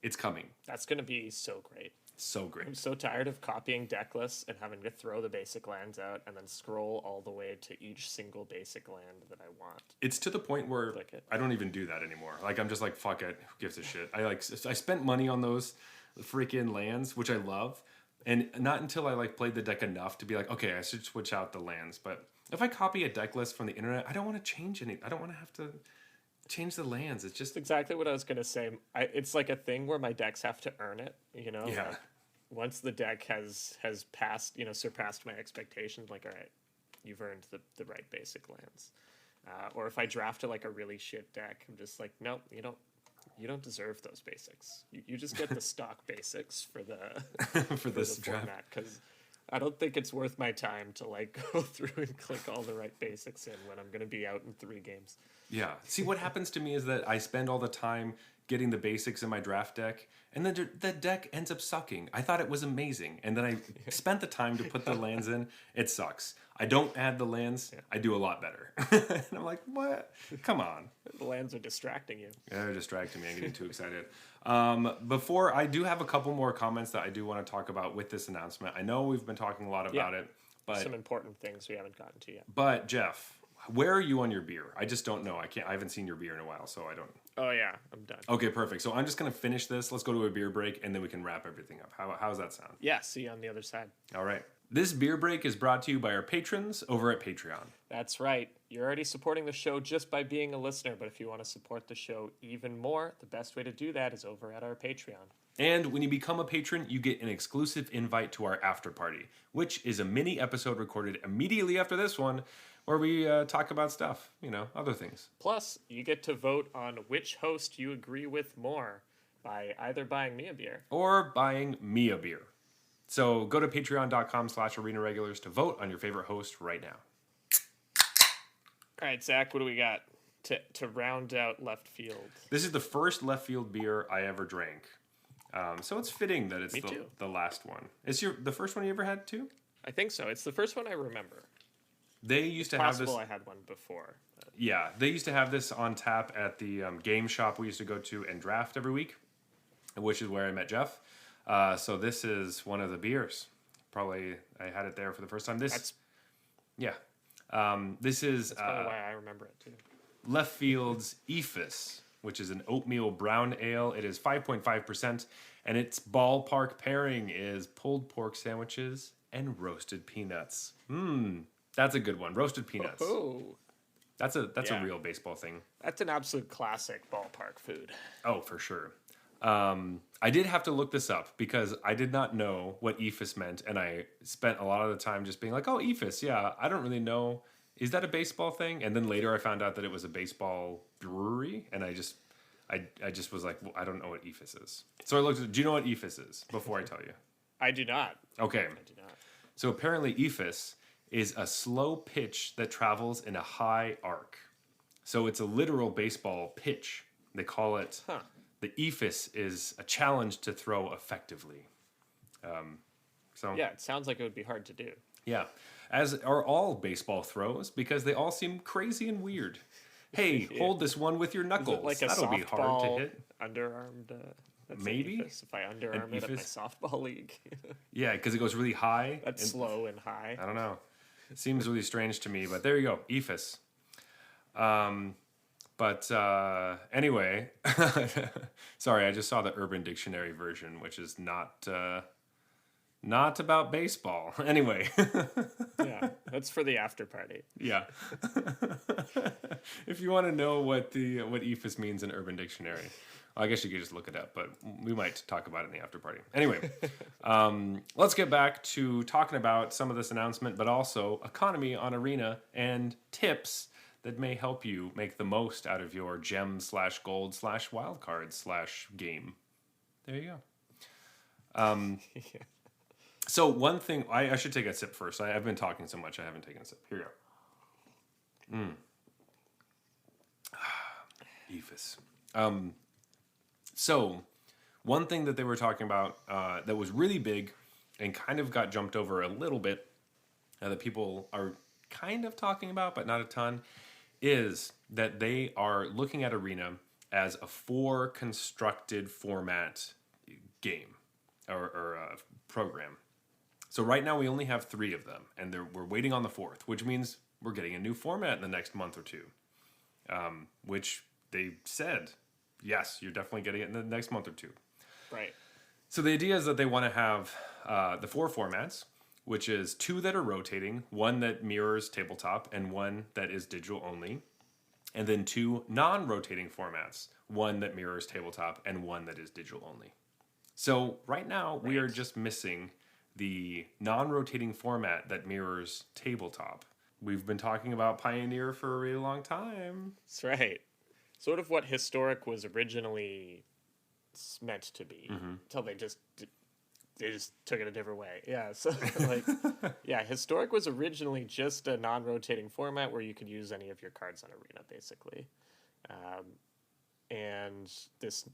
it's coming.
That's going to be so great.
So great.
I'm so tired of copying deck lists and having to throw the basic lands out and then scroll all the way to each single basic land that I want.
It's to the point where I don't even do that anymore. Like, I'm just like, fuck it, who gives a shit? I spent money on those freaking lands, which I love, and not until I like played the deck enough to be like, okay, I should switch out the lands. But if I copy a deck list from the internet, I don't want to change any. I don't want to have to change the lands. It's just
exactly what I was gonna say. It's like a thing where my decks have to earn it. You know,
yeah.
Like, once the deck has passed, surpassed my expectations, like, all right, you've earned the right basic lands. Or if I draft like a really shit deck, I'm just like, no, you don't deserve those basics. You just get the stock basics for the
for this draft,
format, because I don't think it's worth my time to like go through and click all the right basics in when I'm going to be out in 3 games.
Yeah. See, what happens to me is that I spend all the time getting the basics in my draft deck, and then the deck ends up sucking. I thought it was amazing, and then I spent the time to put the lands in. It sucks. I don't add the lands. Yeah. I do a lot better. And I'm like, what? Come on.
The lands are distracting you.
Yeah, they're distracting me. I'm getting too excited. Before, I do have a couple more comments that I do want to talk about with this announcement. I know we've been talking a lot about it, but
some important things we haven't gotten to yet.
But Jeff, where are you on your beer? I just don't know. I haven't seen your beer in a while, so I don't.
Oh yeah, I'm done.
Okay, perfect. So I'm just gonna finish this. Let's go to a beer break, and then we can wrap everything up. How's that sound?
Yeah. See you on the other side.
All right. This beer break is brought to you by our patrons over at Patreon.
That's right. You're already supporting the show just by being a listener, but if you want to support the show even more, the best way to do that is over at our Patreon.
And when you become a patron, you get an exclusive invite to our after party, which is a mini episode recorded immediately after this one, where we talk about stuff, other things.
Plus, you get to vote on which host you agree with more by either buying me a beer
or buying me a beer. So go to patreon.com/arenaregulars to vote on your favorite host right now.
All right, Zach, what do we got to round out left field?
This is the first left field beer I ever drank. So it's fitting that it's the last one. Is the first one you ever had too?
I think so. It's the first one I remember.
They used to have this.
Possible I had one before.
Yeah, they used to have this on tap at the game shop we used to go to and draft every week, which is where I met Jeff. So this is one of the beers. Probably I had it there for the first time. This is
That's probably why I remember it too.
Left Field's Ephus, which is an oatmeal brown ale. It is 5.5%, and its ballpark pairing is pulled pork sandwiches and roasted peanuts. That's a good one. Roasted peanuts.
Oh.
That's a real baseball thing.
That's an absolute classic ballpark food.
Oh, for sure. I did have to look this up because I did not know what EFIS meant, and I spent a lot of the time just being like, "Oh, EFIS, yeah, I don't really know. Is that a baseball thing?" And then later I found out that it was a baseball brewery, and I just was like, well, I don't know what EFIS is. So I looked at, do you know what EFIS is before I tell you?
I do not.
Okay.
I do not.
So apparently EFIS is a slow pitch that travels in a high arc. So it's a literal baseball pitch. They call it,
Huh.
the EFIS is a challenge to throw effectively. So
Yeah, it sounds like it would be hard to do.
yeah, as are all baseball throws because they all seem crazy and weird. Hey, hold this one with your
Is
knuckles.
it like a
That'll be hard to
softball
hit.
underarmed? That's
Maybe.
an EFIS, if I underarm it at my
EFIS?
softball league.
Yeah, because it goes really high.
That's
and-
slow and high.
I don't know. It seems really strange to me, but there you go, EFIS. But anyway, sorry, I just saw the Urban Dictionary version, which is not about baseball. Anyway,
Yeah, that's for the after party.
yeah. If you want to know what EFIS means in Urban Dictionary, well, I guess you could just look it up, but we might talk about it in the after party. Anyway, let's get back to talking about some of this announcement, but also economy on Arena and tips that may help you make the most out of your gem/gold/wildcard/game. There you go. So one thing, I should take a sip first. I've been talking so much, I haven't taken a sip. Here you go. EFIS. So one thing that they were talking about that was really big and kind of got jumped over a little bit, that people are kind of talking about, but not a ton, is that they are looking at Arena as a 4 constructed format game or program. So right now we only have 3 of them, and we're waiting on the 4th, which means we're getting a new format in the next month or two, which they said, yes, you're definitely getting it in the next month or two.
Right.
So the idea is that they want to have the 4 formats, which is 2 that are rotating, 1 that mirrors tabletop, and 1 that is digital only, and then 2 non-rotating formats, 1 that mirrors tabletop and 1 that is digital only. So right now we are just missing the non-rotating format that mirrors tabletop. We've been talking about Pioneer for a really long time.
That's right. Sort of what Historic was originally meant to be, until they just took it a different way. Yeah, so like, yeah, Historic was originally just a non-rotating format where you could use any of your cards on Arena, basically. And this,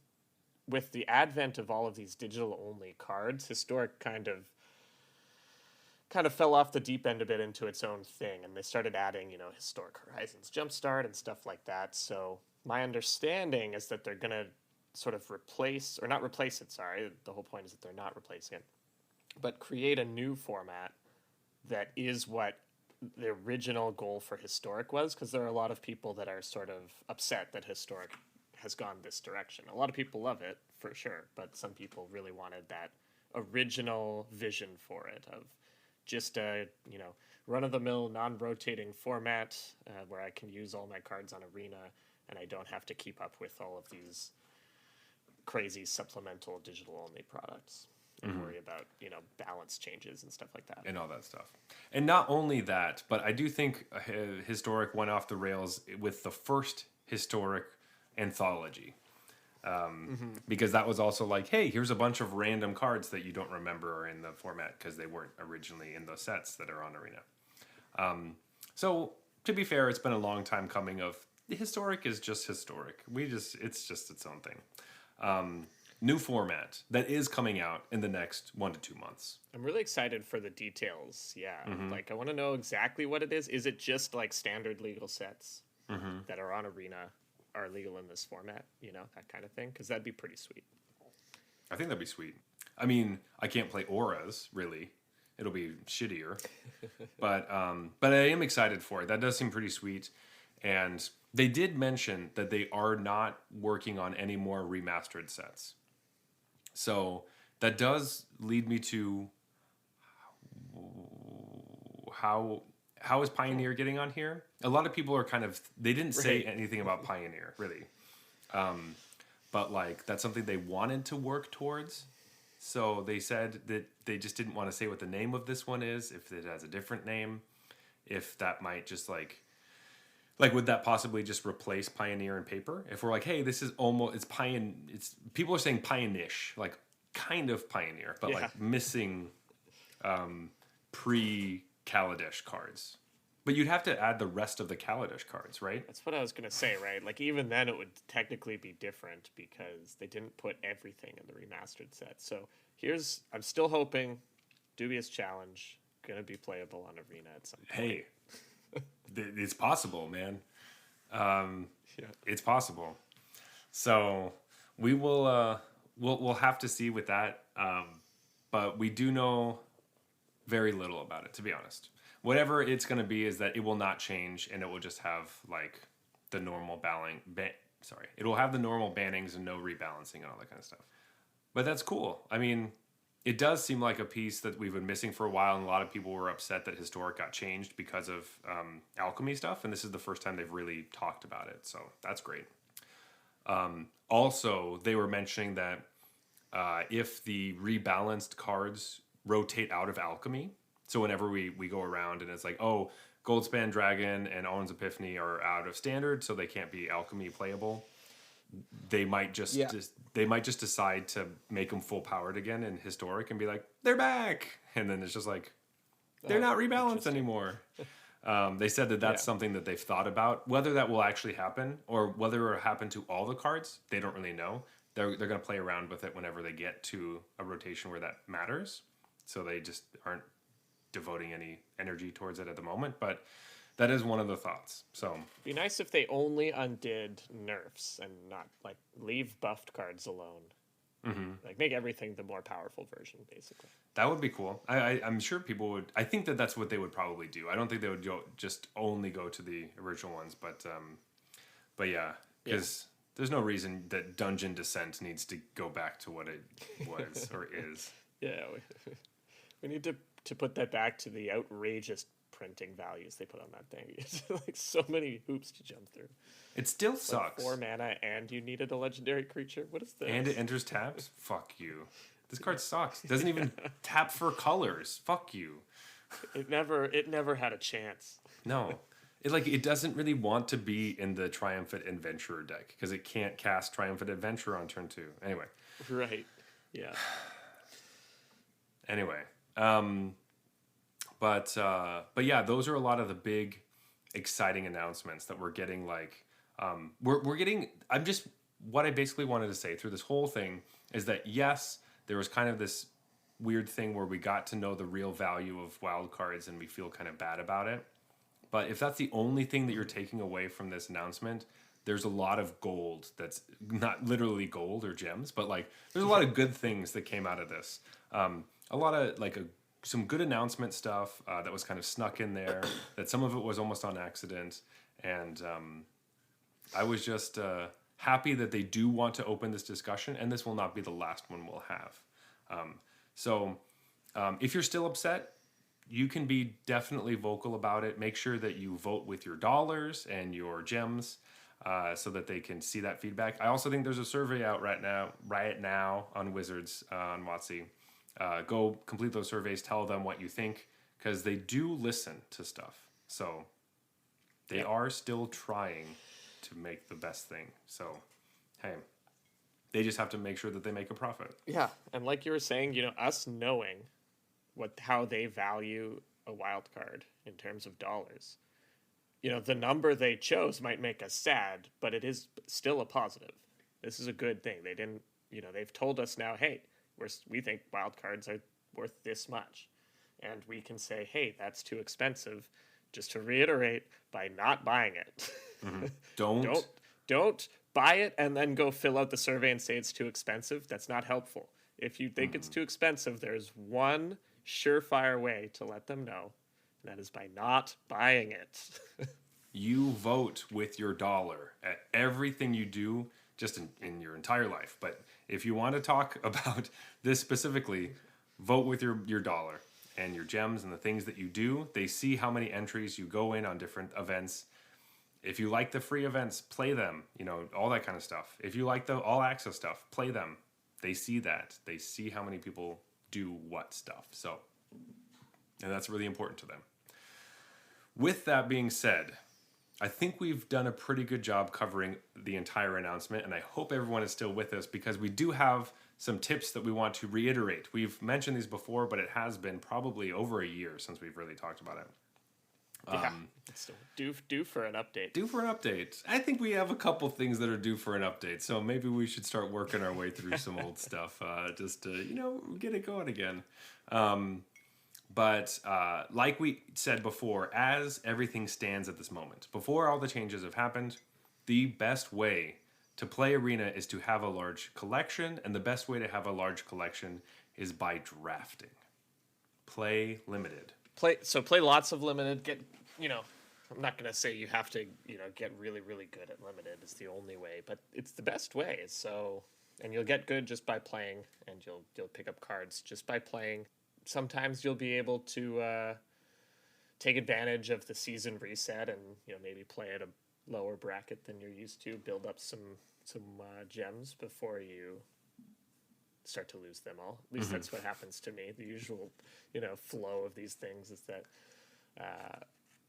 with the advent of all of these digital-only cards, Historic kind of fell off the deep end a bit into its own thing, and they started adding, Historic Horizons Jumpstart and stuff like that. So my understanding is that they're going to sort of replace, or not replace it, sorry, the whole point is that they're not replacing it, but create a new format that is what the original goal for Historic was, because there are a lot of people that are sort of upset that Historic has gone this direction. A lot of people love it, for sure, but some people really wanted that original vision for it, of just a, run-of-the-mill, non-rotating format where I can use all my cards on Arena, and I don't have to keep up with all of these crazy supplemental digital-only products and worry about, balance changes and stuff like that.
And all that stuff. And not only that, but I do think Historic went off the rails with the first Historic anthology. Because that was also like, hey, here's a bunch of random cards that you don't remember are in the format because they weren't originally in the sets that are on Arena. So to be fair, it's been a long time coming of the Historic is just Historic. It's just its own thing. New format that is coming out in the next 1 to 2 months.
I'm really excited for the details. Yeah. Like, I want to know exactly what it is. Is it just like standard legal sets that are on Arena are legal in this format? That kind of thing? Because that'd be pretty sweet.
I think that'd be sweet. I mean, I can't play auras, really. It'll be shittier. but I am excited for it. That does seem pretty sweet. And they did mention that they are not working on any more remastered sets. So that does lead me to how how is Pioneer getting on here? A lot of people are they didn't say
Right.
anything about Pioneer, really. But like, that's something they wanted to work towards. So they said that they just didn't want to say what the name of this one is, if it has a different name, if that might just like would that possibly just replace Pioneer and paper? If we're like, hey, this is almost it's people are saying Pionish, like kind of Pioneer, but
Yeah.
like missing pre Kaladesh cards. But you'd have to add the rest of the Kaladesh cards, right?
That's what I was gonna say, right? Like even then, it would technically be different because they didn't put everything in the remastered set. So I'm still hoping, Dubious Challenge gonna be playable on Arena at some point.
Hey, it's possible, man.
Yeah.
It's possible. So we will we'll have to see with that. But we do know very little about it, to be honest. Whatever it's going to be is that it will not change, and it will just have like the normal it will have the normal bannings and no rebalancing and all that kind of stuff. But that's cool. I mean, it does seem like a piece that we've been missing for a while, and a lot of people were upset that Historic got changed because of alchemy stuff, and this is the first time they've really talked about it, so that's great. Also, they were mentioning that if the rebalanced cards rotate out of alchemy, so whenever we go around and it's like, oh, Goldspan Dragon and Owen's Epiphany are out of standard, so they can't be alchemy playable, they might just decide to make them full powered again in Historic and be like, they're back, and then it's just like they're not rebalanced anymore. They said that that's something that they've thought about. Whether that will actually happen or whether it will happen to all the cards, they don't really know. They're going to play around with it whenever they get to a rotation where that matters. So they just aren't devoting any energy towards it at the moment. But that is one of the thoughts. So
Be nice if they only undid nerfs and not like leave buffed cards alone. Like make everything the more powerful version, basically.
that would be cool. I'm sure people would. I think that that's what they would probably do. I don't think they would just only go to the original ones. But yeah, because there's no reason that Dungeon Descent needs to go back to what it was or is.
Yeah, we need to put that back to the outrageous printing values they put on that thing. It's like so many hoops to jump through.
It still sucks.
4 mana and you needed a legendary creature. What is this?
And it enters taps? Fuck you. This card sucks. It doesn't even tap for colors. Fuck you.
It never had a chance.
No. It doesn't really want to be in the Triumphant Adventurer deck because it can't cast Triumphant Adventurer on turn 2. Anyway.
Right. Yeah.
Anyway. But yeah, those are a lot of the big exciting announcements that we're getting. We're getting. What I basically wanted to say through this whole thing is that yes, there was kind of this weird thing where we got to know the real value of wild cards and we feel kind of bad about it. But if that's the only thing that you're taking away from this announcement, there's a lot of gold that's not literally gold or gems, but like there's a lot of good things that came out of this. A lot of some good announcement stuff that was kind of snuck in there, that some of it was almost on accident. And I was just happy that they do want to open this discussion, and this will not be the last one we'll have. So if you're still upset, you can be definitely vocal about it. Make sure that you vote with your dollars and your gems so that they can see that feedback. I also think there's a survey out right now on Wizards on WotC. Go complete those surveys, tell them what you think, because they do listen to stuff. So they are still trying to make the best thing. So, hey, they just have to make sure that they make a profit.
Yeah, and like you were saying, us knowing how they value a wild card in terms of dollars. The number they chose might make us sad, but it is still a positive. This is a good thing. They didn't, they've told us now, hey, we think wild cards are worth this much. And we can say, hey, that's too expensive. Just to reiterate, by not buying it.
Mm-hmm.
Don't buy it and then go fill out the survey and say it's too expensive. That's not helpful. If you think it's too expensive, there's one surefire way to let them know. And that is by not buying it.
You vote with your dollar at everything you do, just in your entire life. But if you want to talk about this specifically, vote with your dollar. and your gems and the things that you do. They see how many entries you go in on different events. If you like the free events, play them, all that kind of stuff. If you like the all access stuff, play them. They see that. They see how many people do what stuff. So, and that's really important to them. With that being said, I think we've done a pretty good job covering the entire announcement, and I hope everyone is still with us because we do have some tips that we want to reiterate. We've mentioned these before, but it has been probably over a year since we've really talked about it.
Yeah, it's due for an update.
Due for an update. I think we have a couple things that are due for an update, so maybe we should start working our way through some old stuff just to, get it going again. But like we said before, as everything stands at this moment, before all the changes have happened, the best way to play Arena is to have a large collection, and the best way to have a large collection is by drafting. Play limited.
Play lots of limited. I'm not gonna say you have to, get really, really good at limited. It's the only way, but it's the best way. So, and you'll get good just by playing, and you'll pick up cards just by playing. Sometimes you'll be able to take advantage of the season reset and maybe play at a lower bracket than you're used to. Build up some gems before you start to lose them all. At least that's what happens to me. The usual flow of these things is that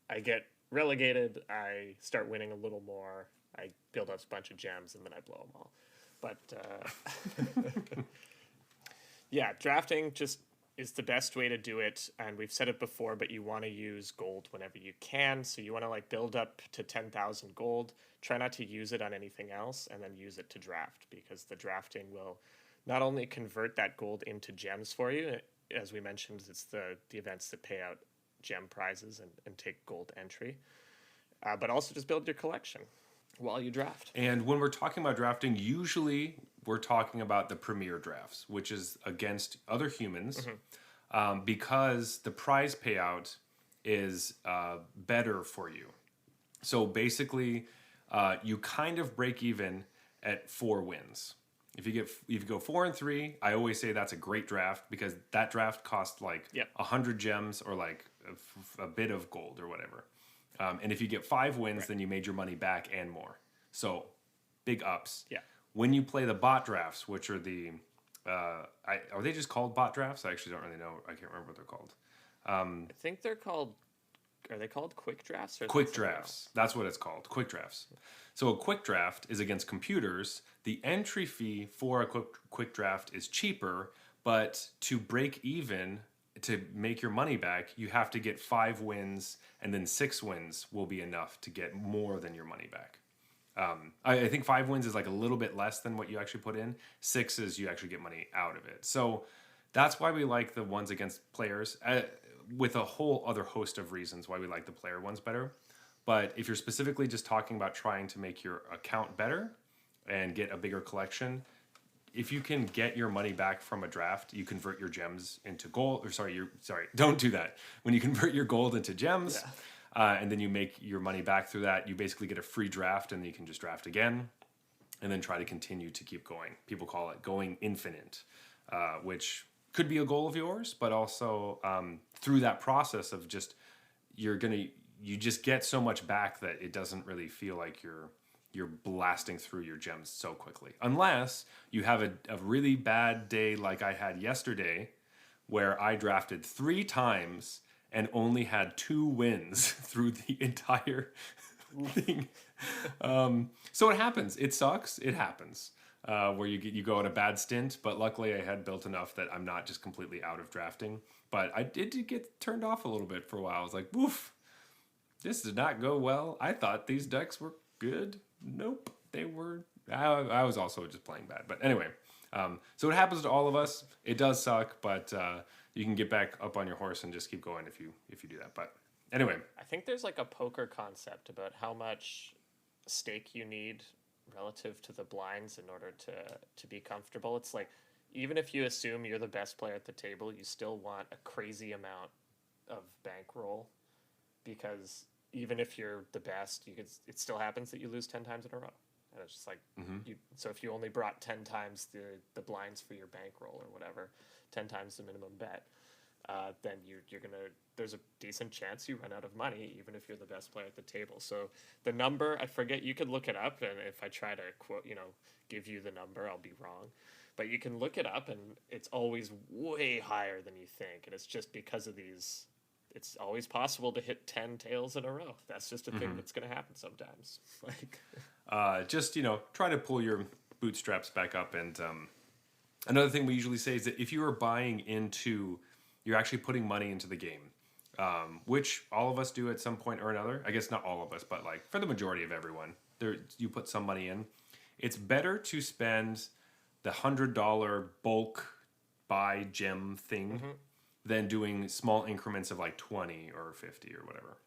I get relegated, I start winning a little more, I build up a bunch of gems, and then I blow them all. But yeah, drafting just is the best way to do it, and we've said it before, but you want to use gold whenever you can. So you want to build up to 10,000 gold, try not to use it on anything else, and then use it to draft, because the drafting will not only convert that gold into gems for you, as we mentioned, it's the events that pay out gem prizes and take gold entry, but also just build your collection while you draft.
And when we're talking about drafting, usually we're talking about the premier drafts, which is against other humans, because the prize payout is better for you. So basically, you kind of break even at 4 wins. If you go 4 and 3, I always say that's a great draft because that draft costs 100 gems or a bit of gold or whatever. And if you get 5 wins, then you made your money back and more. So big ups.
Yeah.
When you play the bot drafts, which are are they just called bot drafts? I actually don't really know. I can't remember what they're called.
I think they're called. Are they called quick drafts? Or
quick drafts. That's what it's called. Quick drafts. So a quick draft is against computers. The entry fee for a quick draft is cheaper, but to break even, to make your money back, you have to get 5 wins, and then 6 wins will be enough to get more than your money back. I think 5 wins is a little bit less than what you actually put in. 6 is you actually get money out of it. So that's why we like the ones against players, with a whole other host of reasons why we like the player ones better. But if you're specifically just talking about trying to make your account better and get a bigger collection, if you can get your money back from a draft, you convert your gems into gold. Don't do that. When you convert your gold into gems, and then you make your money back through that, you basically get a free draft, and then you can just draft again, and then try to continue to keep going. People call it going infinite, which could be a goal of yours, but also through that process of just you just get so much back that it doesn't really feel like you're blasting through your gems so quickly. Unless you have a really bad day like I had yesterday, where I drafted 3 times and only had 2 wins through the entire thing. So it happens. It sucks. It happens. Where you go on a bad stint, but luckily I had built enough that I'm not just completely out of drafting. But I did get turned off a little bit for a while. I was like, woof, this did not go well. I thought these decks were good. Nope, they were. I was also just playing bad. But anyway, so it happens to all of us. It does suck, but you can get back up on your horse and just keep going if you do that. But anyway,
I think there's a poker concept about how much stake you need relative to the blinds in order to be comfortable. It's even if you assume you're the best player at the table, you still want a crazy amount of bankroll, because even if you're the best, it still happens that you lose 10 times in a row. And it's just so if you only brought 10 times the blinds for your bankroll or whatever, 10 times the minimum bet, then you're gonna. There's a decent chance you run out of money, even if you're the best player at the table. So the number, I forget. You could look it up, and if I try to quote, give you the number, I'll be wrong. But you can look it up, and it's always way higher than you think, and it's just because of these. It's always possible to hit 10 tails in a row. That's just a thing that's going to happen sometimes.
Just try to pull your bootstraps back up. And another thing we usually say is that if you are buying into, you're actually putting money into the game, which all of us do at some point or another. I guess not all of us, but like for the majority of everyone, you put some money in. It's better to spend the $100 bulk buy gem thing than doing small increments of like 20 or 50 or whatever.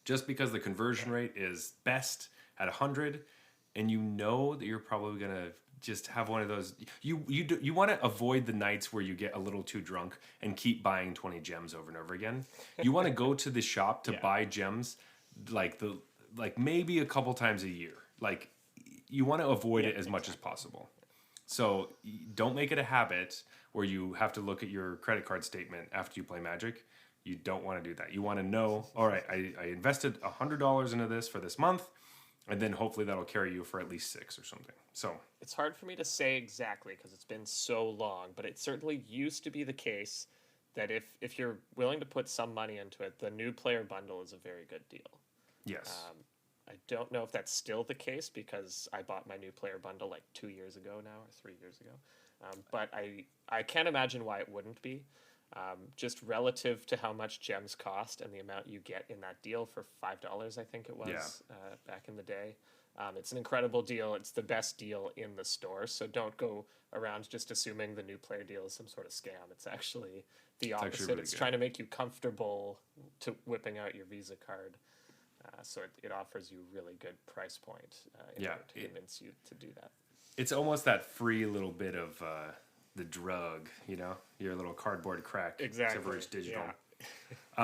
Just because the conversion rate is best at 100, and you know that you're probably gonna just have one of those. You want to avoid the nights where you get a little too drunk and keep buying 20 gems over and over again. You want to go to the shop to buy gems like maybe a couple times a year. Like you want to avoid it as much as possible. So don't make it a habit where you have to look at your credit card statement after you play Magic. You don't want to do that. You want to know, all right, I invested $100 into this for this month, and then hopefully that'll carry you for at least 6 or something. So
it's hard for me to say exactly because it's been so long, but it certainly used to be the case that if you're willing to put some money into it, the new player bundle is a very good deal.
Yes.
I don't know if that's still the case because I bought my new player bundle like 2 years ago now or 3 years ago. But I can't imagine why it wouldn't be. Just relative to how much gems cost and the amount you get in that deal for $5, I think it was back in the day. It's an incredible deal. It's the best deal in the store. So don't go around just assuming the new player deal is some sort of scam. It's actually the opposite. Really it's trying to make you comfortable to whipping out your Visa card. So it offers you a really good price point in order to convince you to do that.
It's almost that free little bit of the drug, your little cardboard crack.
Exactly.
Except for it's digital.
Yeah.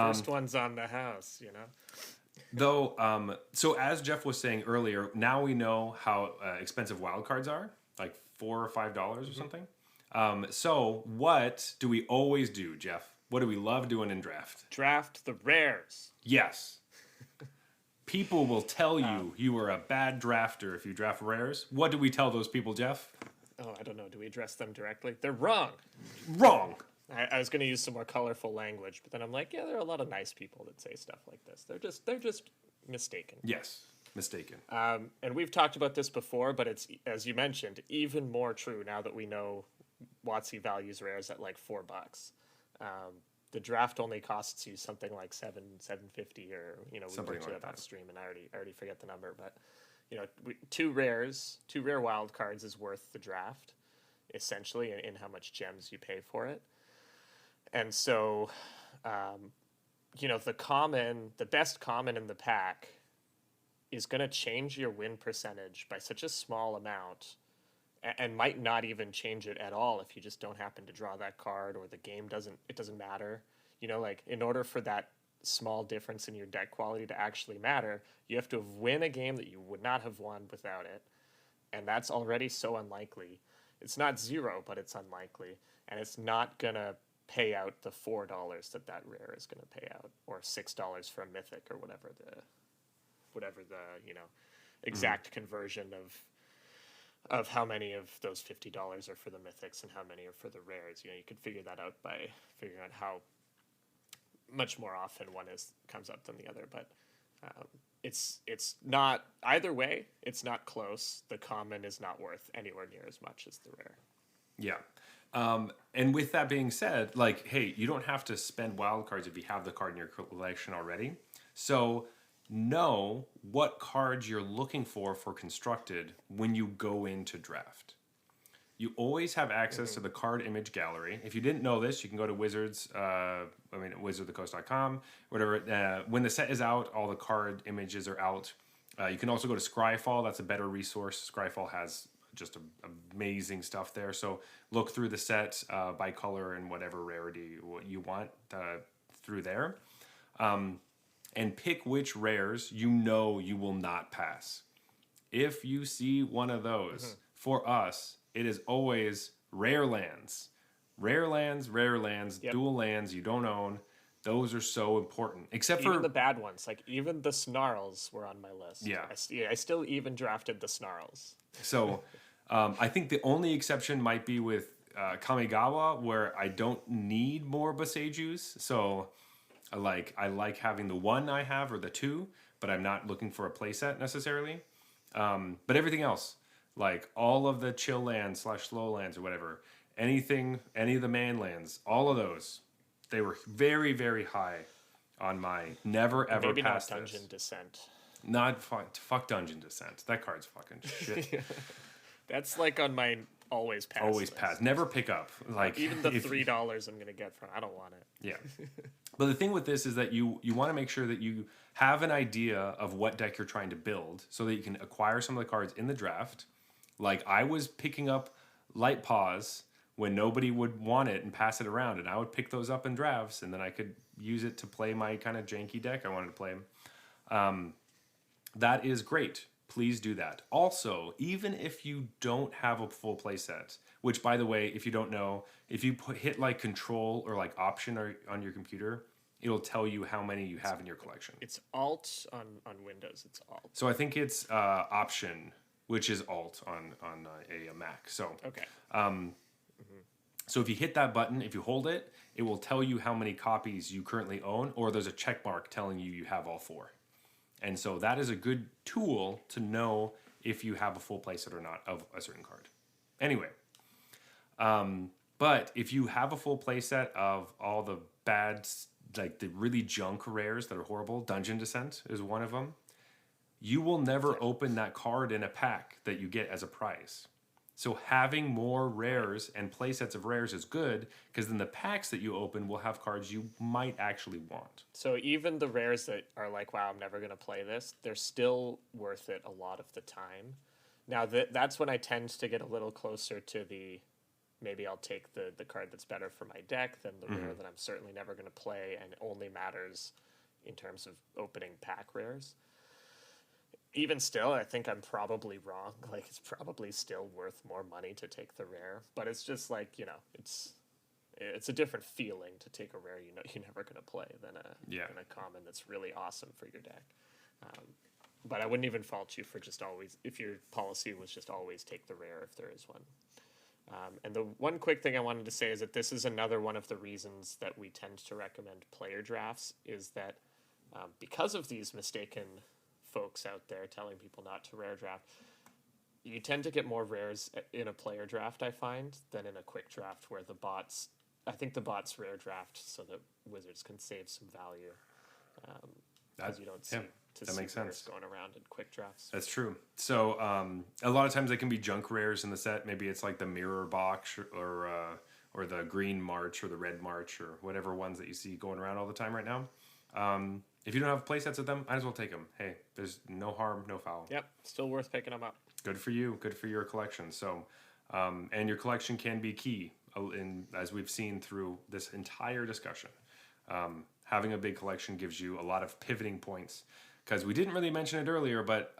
First one's on the house,
Though, so as Jeff was saying earlier, now we know how expensive wildcards are, like $4 or $5 or something. So what do we always do, Jeff? What do we love doing in draft?
Draft the rares.
Yes. People will tell you you are a bad drafter if you draft rares. What do we tell those people, Jeff?
Oh, I don't know. Do we address them directly? They're wrong.
Wrong.
I was going to use some more colorful language, but then I'm like, yeah, there are a lot of nice people that say stuff like this. They're just mistaken.
Yes, mistaken.
And we've talked about this before, but it's, as you mentioned, even more true now that we know WotC values rares at like $4. The draft only costs you something like $7.50 or we looked it up off stream and I already forget the number, but two rare wild cards is worth the draft essentially in how much gems you pay for it. And so the best common in the pack is going to change your win percentage by such a small amount and might not even change it at all if you just don't happen to draw that card or the game doesn't matter. In order for that small difference in your deck quality to actually matter, you have to win a game that you would not have won without it. And that's already so unlikely. It's not zero, but it's unlikely. And it's not going to pay out the $4 that rare is going to pay out, or $6 for a mythic, or whatever the exact conversion of how many of those $50 are for the mythics and how many are for the rares. You could figure that out by figuring out how much more often one comes up than the other. But it's not either way. It's not close. The common is not worth anywhere near as much as the rare.
Yeah. And with that being said, like, hey, you don't have to spend wild cards if you have the card in your collection already. So know what cards you're looking for constructed when you go into draft. You always have access to the card image gallery. If you didn't know this, you can go to wizardthecoast.com, whatever. When the set is out, all the card images are out. You can also go to Scryfall. That's a better resource. Scryfall has just amazing stuff there. So look through the set by color and whatever rarity you want through there. And pick which rares you will not pass. If you see one of those, for us, it is always rare lands, Rare lands,
Yep.
dual lands you don't own. Those are so important. Except
Even
for
the bad ones, like even the snarls were on my list.
yeah.
I still even drafted the snarls.
So I think the only exception might be with Kamigawa, where I don't need more Boseijus. So I like having the one I have or the two, but I'm not looking for a playset necessarily. But everything else, like all of the chill lands / slow lands or whatever, anything, any of the man lands, all of those, they were very, very high on my never ever
Maybe not
pass
Dungeon
this.
Descent.
Not fuck Dungeon Descent. That card's fucking shit.
That's like on my always pass.
Always
list.
pass. Never pick up. Like
Even the
if-
$3 I'm gonna get from, I don't want it.
Yeah. But the thing with this is that you want to make sure that you have an idea of what deck you're trying to build so that you can acquire some of the cards in the draft. Like I was picking up Light Paws when nobody would want it and pass it around, and I would pick those up in drafts, and then I could use it to play my kind of janky deck I wanted to play. That is great. Please do that. Also, even if you don't have a full play set, which by the way, if you don't know, if you hit like Control or like Option on your computer, it'll tell you how many you have in your collection.
It's Alt on Windows. It's Alt.
So I think it's Option, which is Alt on a Mac. So
Okay.
So if you hit that button, if you hold it, it will tell you how many copies you currently own, or there's a check mark telling you have all four. And so that is a good tool to know if you have a full playset or not of a certain card. Anyway, but if you have a full playset of all the bad, like the really junk rares that are horrible, Dungeon Descent is one of them, you will never open that card in a pack that you get as a prize. So having more rares and playsets of rares is good, because then the packs that you open will have cards you might actually want.
So even the rares that are like, wow, I'm never going to play this, they're still worth it a lot of the time. Now, that's when I tend to get a little closer to maybe I'll take the card that's better for my deck than the rare that I'm certainly never going to play and only matters in terms of opening pack rares. Even still, I think I'm probably wrong. Like, it's probably still worth more money to take the rare. But it's just like, it's a different feeling to take a rare you're never going to play than a common that's really awesome for your deck. But I wouldn't even fault you for just always, if your policy was just always take the rare if there is one. And the one quick thing I wanted to say is that this is another one of the reasons that we tend to recommend player drafts, is that because of these mistaken folks out there telling people not to rare draft, you tend to get more rares in a player draft, I find, than in a quick draft where I think the bots rare draft so that Wizards can save some value, because you don't see
that makes sense
going around in quick drafts.
That's true. So a lot of times they can be junk rares in the set. Maybe it's like the mirror box or the green march or the red march or whatever ones that you see going around all the time right now. If you don't have playsets of them, might as well take them. Hey, there's no harm, no foul.
Yep, still worth picking them up.
Good for you. Good for your collection. So, and your collection can be key, as we've seen through this entire discussion. Having a big collection gives you a lot of pivoting points. Because we didn't really mention it earlier, but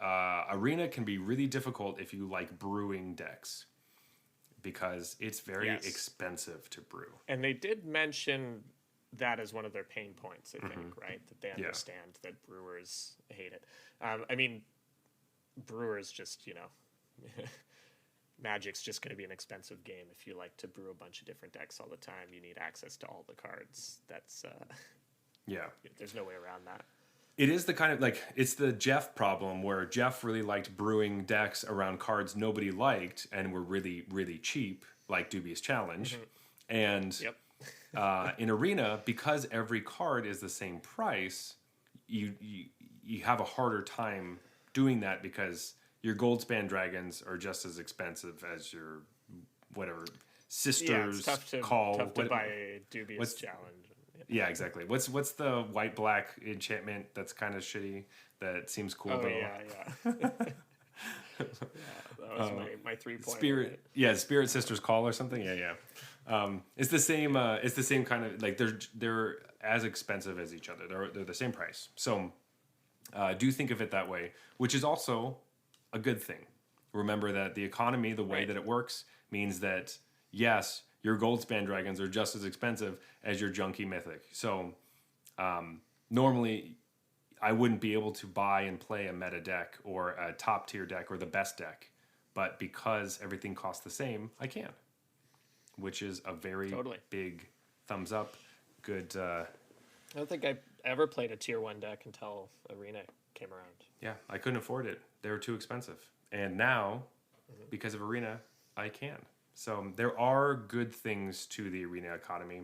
Arena can be really difficult if you like brewing decks, because it's very expensive to brew.
And they did mention that as one of their pain points, I think, right? That they understand that brewers hate it. I mean, brewers just, Magic's just going to be an expensive game. If you like to brew a bunch of different decks all the time, you need access to all the cards. That's, there's no way around that.
It is the kind of, like, it's the Jeff problem where Jeff really liked brewing decks around cards nobody liked and were really, really cheap, like Dubious Challenge. And in Arena, because every card is the same price, you have a harder time doing that, because your Goldspan Dragons are just as expensive as your whatever sisters
tough to buy a Dubious Challenge.
Yeah, exactly. What's the white black enchantment that's kind of shitty that seems cool though?
That was my 3-point.
Spirit, Spirit Sisters Call or something. It's the same. It's the same kind of, like, they're as expensive as each other. They're the same price. So do think of it that way, which is also a good thing. Remember that the economy, the way that it works, means that yes, your gold span dragons are just as expensive as your junky mythic. So normally I wouldn't be able to buy and play a meta deck or a top tier deck or the best deck. But because everything costs the same, I can. Which is a very big thumbs up. Good.
I don't think I ever played a tier 1 deck until Arena came around.
Yeah, I couldn't afford it. They were too expensive. And now, because of Arena, I can. So there are good things to the Arena economy,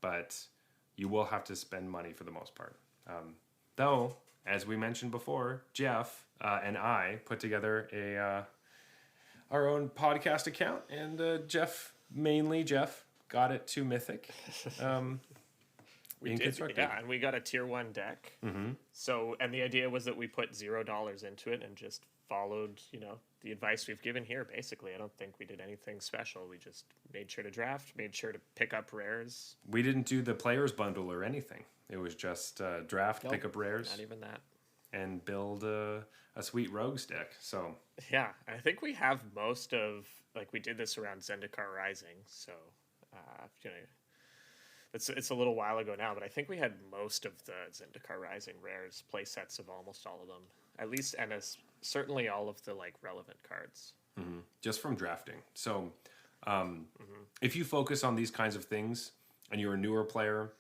but you will have to spend money for the most part. Though, as we mentioned before, Jeff and I put together our own podcast account, and Jeff got it to Mythic.
We did, yeah, and we got a tier 1 deck. So, and the idea was that we put $0 into it and just followed, the advice we've given here. Basically, I don't think we did anything special. We just made sure to draft, made sure to pick up rares.
We didn't do the players bundle or anything. It was just draft, pick up rares,
not even that, and
build a sweet rogues deck. So
yeah, I think we have most of we did this around Zendikar Rising. So it's a little while ago now, but I think we had most of the Zendikar Rising rares, play sets of almost all of them, at least, and certainly all of the relevant cards.
Just from drafting. So if you focus on these kinds of things and you're a newer player,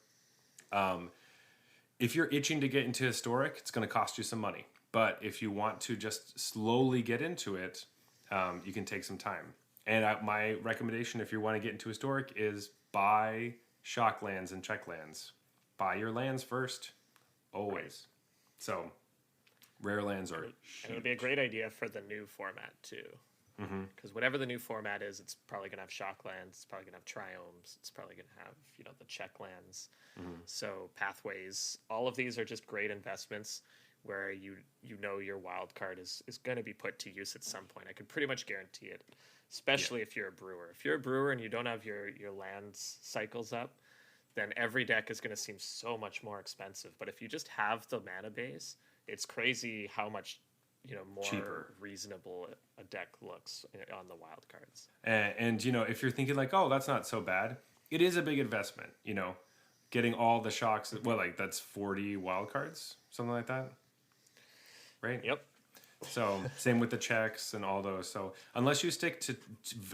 if you're itching to get into Historic, it's going to cost you some money. But if you want to just slowly get into it, you can take some time. And my recommendation, if you want to get into Historic, is buy shock lands and check lands. Buy your lands first, always. So rare lands are huge.
And it would be a great idea for the new format too. Because whatever the new format is, it's probably going to have shock lands, it's probably going to have triomes, it's probably going to have the check lands. So pathways, all of these are just great investments where your wild card is going to be put to use at some point. I could pretty much guarantee it, especially if you're a brewer. If you're a brewer and you don't have your lands cycles up, then every deck is going to seem so much more expensive. But if you just have the mana base, it's crazy how much more cheaper, reasonable a deck looks on the wild cards.
And if you're thinking oh, that's not so bad, it is a big investment. Getting all the shocks. Well, that's 40 wild cards, something like that, right?
Yep.
So same with the checks and all those. So unless you stick to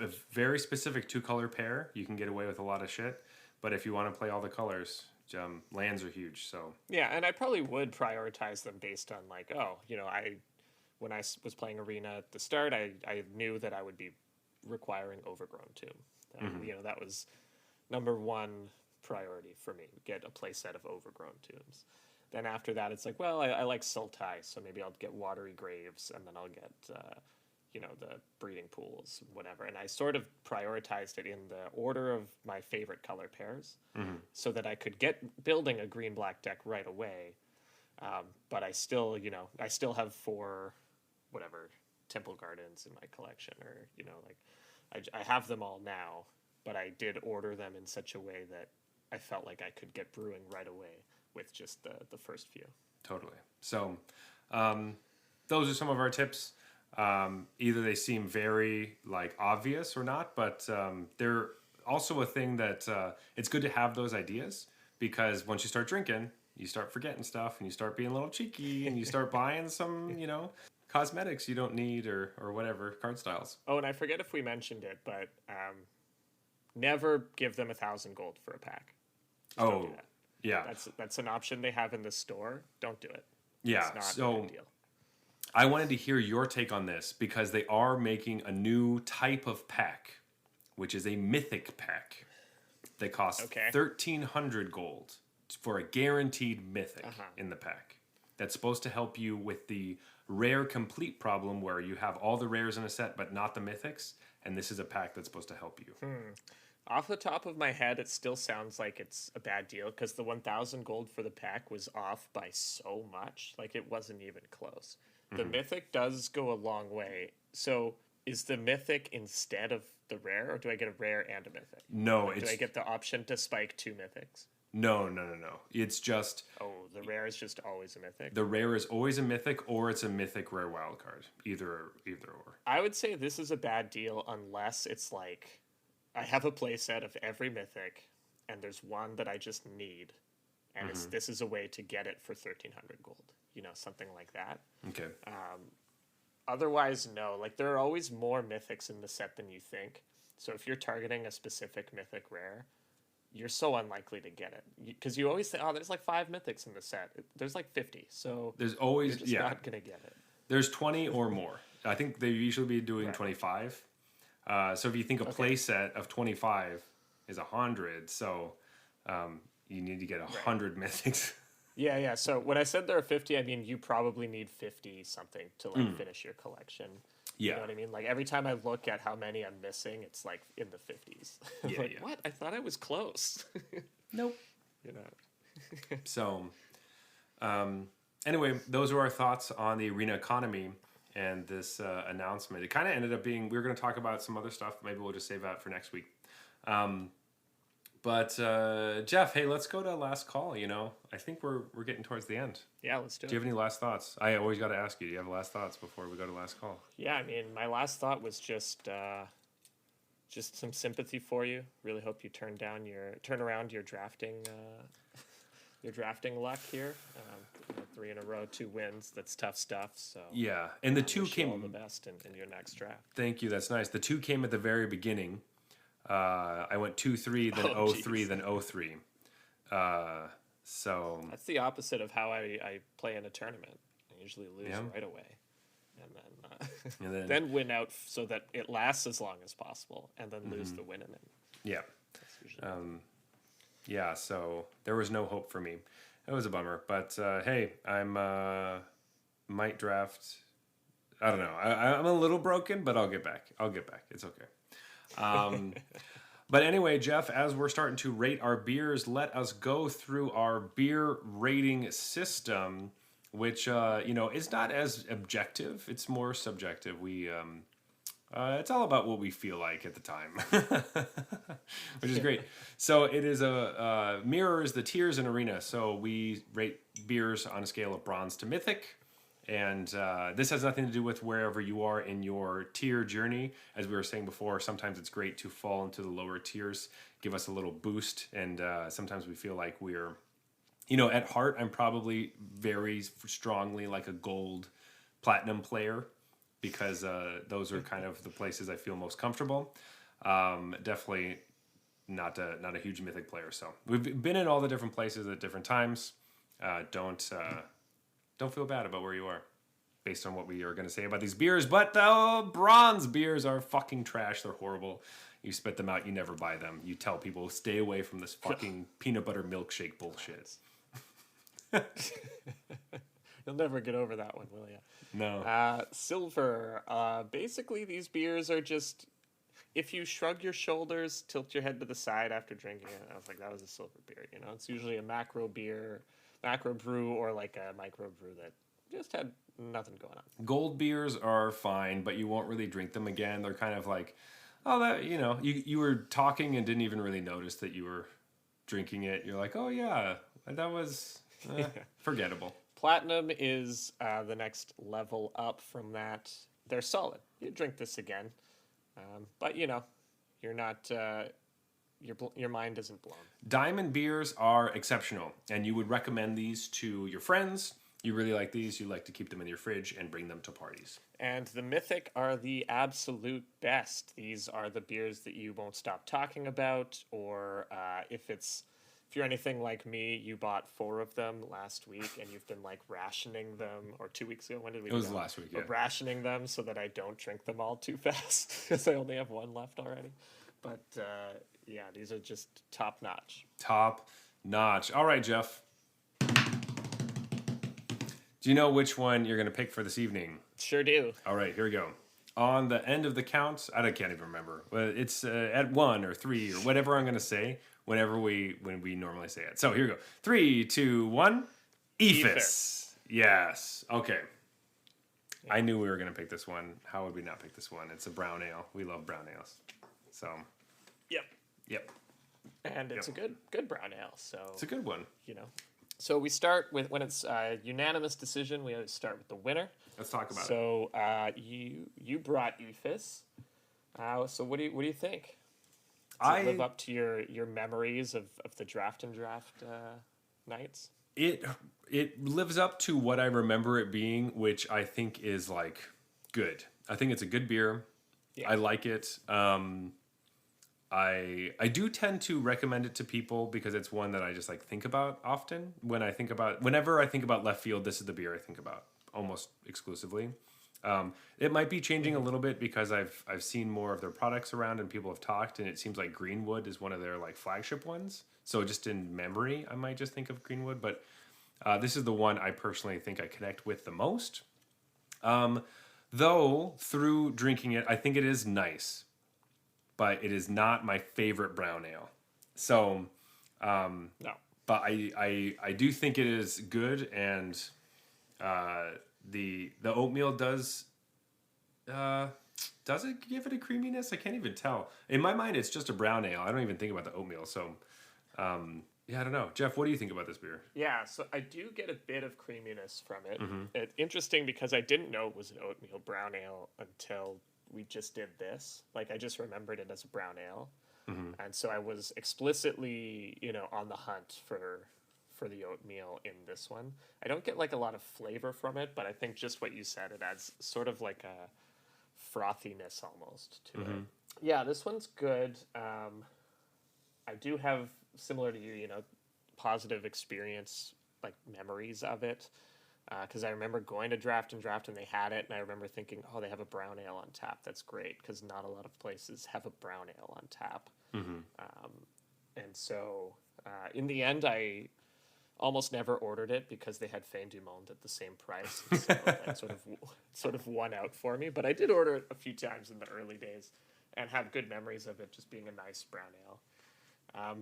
a very specific 2-color pair, you can get away with a lot of shit. But if you want to play all the colors, lands are huge. So
yeah, and I probably would prioritize them based on when I was playing Arena at the start, I knew that I would be requiring Overgrown Tomb. That was number one priority for me, get a play set of Overgrown Tombs. Then after that, it's I like Sultai, so maybe I'll get Watery Graves, and then I'll get, the Breeding Pools, whatever. And I sort of prioritized it in the order of my favorite color pairs, so that I could get building a green-black deck right away. But I still have 4, Temple Gardens in my collection, or, I have them all now, but I did order them in such a way that I felt like I could get brewing right away with just the first few.
Totally. So those are some of our tips. Either they seem very obvious or not, but they're also a thing that it's good to have those ideas, because once you start drinking, you start forgetting stuff, and you start being a little cheeky, and you start buying some, cosmetics you don't need, or whatever, card styles.
Oh, and I forget if we mentioned it, but never give them 1,000 gold for a pack. Just don't do that.
Yeah.
That's an option they have in the store. Don't do it.
Yeah.
It's not a big deal.
I wanted to hear your take on this, because they are making a new type of pack, which is a mythic pack. They cost 1,300 gold for a guaranteed mythic in the pack. That's supposed to help you with the rare complete problem, where you have all the rares in a set but not the mythics, and this is a pack that's supposed to help you.
Off the top of my head, it still sounds like it's a bad deal, because the 1,000 gold for the pack was off by so much. It wasn't even close. The mythic does go a long way. So is the mythic instead of the rare, or do I get a rare and a mythic?
No.
Do I get the option to spike 2 mythics?
No. It's just...
Oh, the rare is just always a mythic?
The rare is always a mythic, or it's a mythic rare wildcard. Either or.
I would say this is a bad deal unless it's I have a playset of every mythic, and there's one that I just need, and this is a way to get it for 1,300 gold. You know, something like that.
Okay.
Otherwise, no. Like, there are always more mythics in the set than you think. So if you're targeting a specific mythic rare, you're so unlikely to get it. Because you always think, oh, there's like 5 mythics in the set. There's like 50. So
There's always,
you're just not going to get it.
There's 20 or more. I think they usually be doing
Right.
25. So if you think a play set of 25 is 100, so you need to get 100 mythics.
Yeah. So when I said there are 50, I mean you probably need 50 something to like finish your collection.
Yeah.
You know what I mean? Like every time I look at how many I'm missing, it's like in the 50s. Like, what? I thought I was close.
Nope.
You know.
So, anyway, those are our thoughts on the arena economy and this announcement. It kind of ended up being, we were going to talk about some other stuff. Maybe we'll just save that for next week. But Jeff, hey, let's go to last call. You know, I think we're getting towards the end.
Yeah, let's do it.
Do you have any last thoughts? I always got to ask you. Do you have last thoughts before we go to last call?
Yeah, I mean, my last thought was just some sympathy for you. Really hope you turn around your drafting luck here. 3 in a row, 2 wins. That's tough stuff. So
yeah, and the 2
wish you all
came.
the best in your next draft.
Thank you. That's nice. The 2 came at the very beginning. I went 2-3, then 0-3, then 0-3. So
that's the opposite of how I play in a tournament. I usually lose right away, and then then win out so that it lasts as long as possible, and then lose the win in it.
Yeah. Yeah. So there was no hope for me. It was a bummer, but hey, I'm might draft. I don't know. I'm a little broken, but I'll get back. It's okay. But anyway, Jeff, as we're starting to rate our beers, let us go through our beer rating system, which is not as objective. It's more subjective. It's all about what we feel like at the time, which is great. So it is mirrors the tiers in Arena. So we rate beers on a scale of bronze to mythic. And this has nothing to do with wherever you are in your tier journey. As we were saying before, sometimes it's great to fall into the lower tiers, give us a little boost. And sometimes we feel like we're, at heart, I'm probably very strongly like a gold platinum player because those are kind of the places I feel most comfortable. Definitely not a huge mythic player. So we've been in all the different places at different times. Don't feel bad about where you are based on what we are going to say about these beers. But the bronze beers are fucking trash. They're horrible. You spit them out. You never buy them. You tell people, stay away from this fucking peanut butter milkshake bullshit.
You'll never get over that one, will you?
No.
Silver. Basically, these beers are just, if you shrug your shoulders, tilt your head to the side after drinking it. I was like, that was a silver beer. It's usually a macro brew, or like a micro brew that just had nothing going on.
Gold beers are fine, but you won't really drink them again. They're kind of like, oh, that you were talking and didn't even really notice that you were drinking it. You're like, oh yeah, that was forgettable.
Platinum is the next level up from that. They're solid. You drink this again, but you're not. Your mind isn't blown.
Diamond beers are exceptional, and you would recommend these to your friends. You really like these. You like to keep them in your fridge and bring them to parties.
And the Mythic are the absolute best. These are the beers that you won't stop talking about, or if you're anything like me, you bought 4 of them last week, and you've been like rationing them, or 2 weeks ago. When did we?
It was last week. Yeah.
Rationing them so that I don't drink them all too fast because I only have 1 left already. But yeah, these are just top notch.
Top notch. All right, Jeff. Do you know which one you're going to pick for this evening?
Sure do.
All right, here we go. On the end of the count, I can't even remember. It's at 1 or 3 or whatever I'm going to say when we normally say it. So here we go. 3, 2, 1. Ephus. Yes. Okay. Yeah. I knew we were going to pick this one. How would we not pick this one? It's a brown ale. We love brown ales. So. Yep.
And it's a good brown ale. So
it's a good one.
So we start with, when it's a unanimous decision, we always start with the winner.
Let's talk about it.
So you brought Ephus. So what do you think? Does it live up to your memories of the draft and draft nights?
It lives up to what I remember it being, which I think is like good. I think it's a good beer.
Yeah.
I like it. I do tend to recommend it to people because it's one that I just like think about often. Whenever I think about left field, this is the beer I think about almost exclusively. It might be changing a little bit because I've seen more of their products around and people have talked, and it seems like Greenwood is one of their like flagship ones. So just in memory, I might just think of Greenwood, but this is the one I personally think I connect with the most. Though through drinking it, I think it is nice, but it is not my favorite brown ale. So,
No.
but I do think it is good, and the oatmeal does it give it a creaminess? I can't even tell. In my mind, it's just a brown ale. I don't even think about the oatmeal. So, yeah, I don't know. Jeff, what do you think about this beer?
Yeah, so I do get a bit of creaminess from it. It's interesting because I didn't know it was an oatmeal brown ale until we just did this. Like, I just remembered it as a brown ale. And so I was explicitly, on the hunt for the oatmeal in this one. I don't get like a lot of flavor from it, but I think just what you said, it adds sort of like a frothiness almost to it. Yeah, this one's good. I do have, similar to you, positive experience, like memories of it. Because I remember going to draft and they had it, and I remember thinking, oh, they have a brown ale on tap. That's great, because not a lot of places have a brown ale on tap. And so in the end, I almost never ordered it because they had Fin du Monde at the same price. And so that sort of won out for me. But I did order it a few times in the early days and have good memories of it just being a nice brown ale.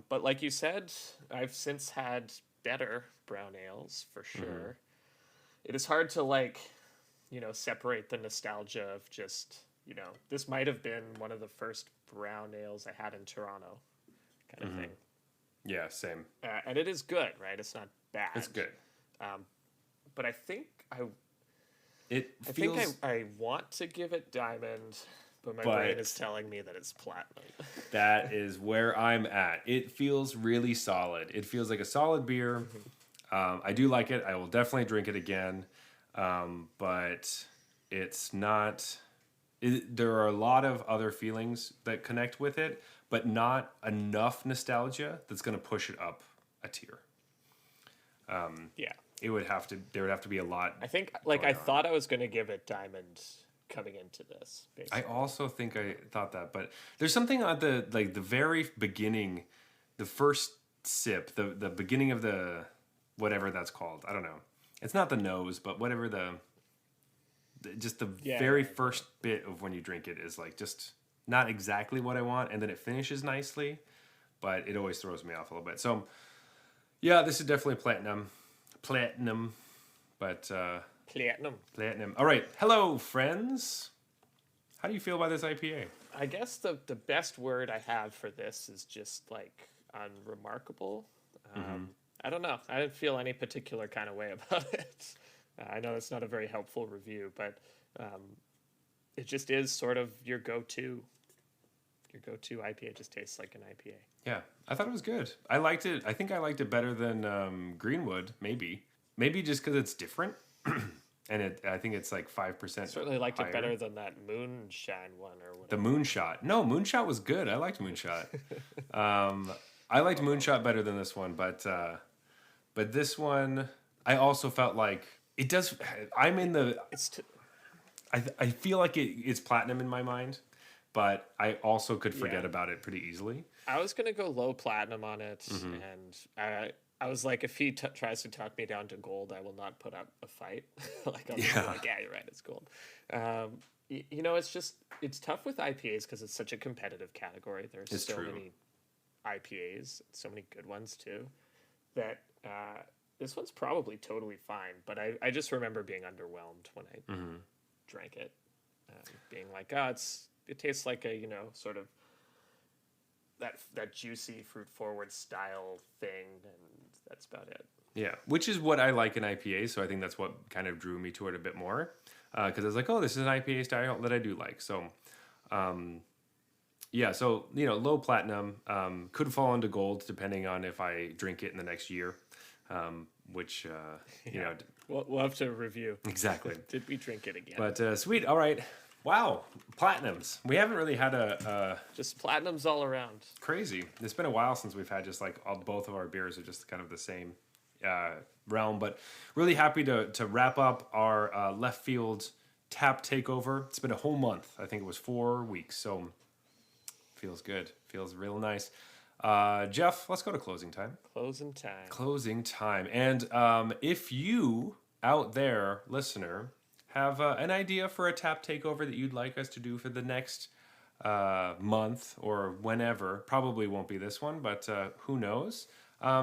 But like you said, I've since had better brown ales for sure. It is hard to separate the nostalgia of just, this might have been one of the first brown ales I had in Toronto kind of thing.
Yeah, same.
And it is good, right? It's not bad.
It's good.
But I think I
feels
want to give it diamond, but my brain is telling me that it's platinum.
That is where I'm at. It feels really solid. It feels like a solid beer. I do like it. I will definitely drink it again. But it's not... there are a lot of other feelings that connect with it, but not enough nostalgia that's going to push it up a tier.
Yeah.
There would have to be a lot.
I think, I thought I was going to give it diamond coming into this, basically.
I also think I thought that, but there's something on the very beginning, the first sip, the beginning of the whatever that's called. I don't know. It's not the nose, but whatever the very first bit of when you drink it is like just not exactly what I want, and then it finishes nicely, but it always throws me off a little bit. So yeah, this is definitely platinum, but platinum. All right, hello friends. How do you feel about this IPA?
I guess the best word I have for this is just like unremarkable. I don't know. I didn't feel any particular kind of way about it. I know that's not a very helpful review, but it just is sort of your go-to IPA. It just tastes like an IPA.
Yeah, I thought it was good. I liked it. I think I liked it better than Greenwood, maybe just because it's different. And I think it's like 5%.
Certainly liked it better than that Moonshine one or whatever.
The Moonshot. No, Moonshot was good. I liked Moonshot. I liked Moonshot better than this one, but this one, I also felt like it does. I'm in the. I feel like it's platinum in my mind, but I also could forget about it pretty easily.
I was gonna go low platinum on it, and I was like, if he tries to talk me down to gold, I will not put up a fight. I'll be like, yeah, you're right, it's gold. It's tough with IPAs because it's such a competitive category. There's many IPAs, so many good ones too, that this one's probably totally fine. But I just remember being underwhelmed when I drank it, being like, it tastes like a sort of that juicy fruit forward style thing, and that's about it.
Yeah, which is what I like in IPA, so I think that's what kind of drew me to it a bit more, because I was like, oh, this is an IPA style that I do like. So Yeah, so low platinum could fall into gold depending on if I drink it in the next year, which
Yeah. We'll have to review.
exactly.
Did we drink it again?
But sweet, all right. Wow, platinums. We haven't really had a
Just platinums all around.
crazy. It's been a while since we've had just like both of our beers are just kind of the same realm. But really happy to wrap up our left field tap takeover. It's been a whole month. I think it was 4 weeks. So feels good. Feels real nice. Jeff, let's go to closing time.
Closing time.
Closing time. And if you out there, listener, have an idea for a tap takeover that you'd like us to do for the next month or whenever, probably won't be this one, but who knows?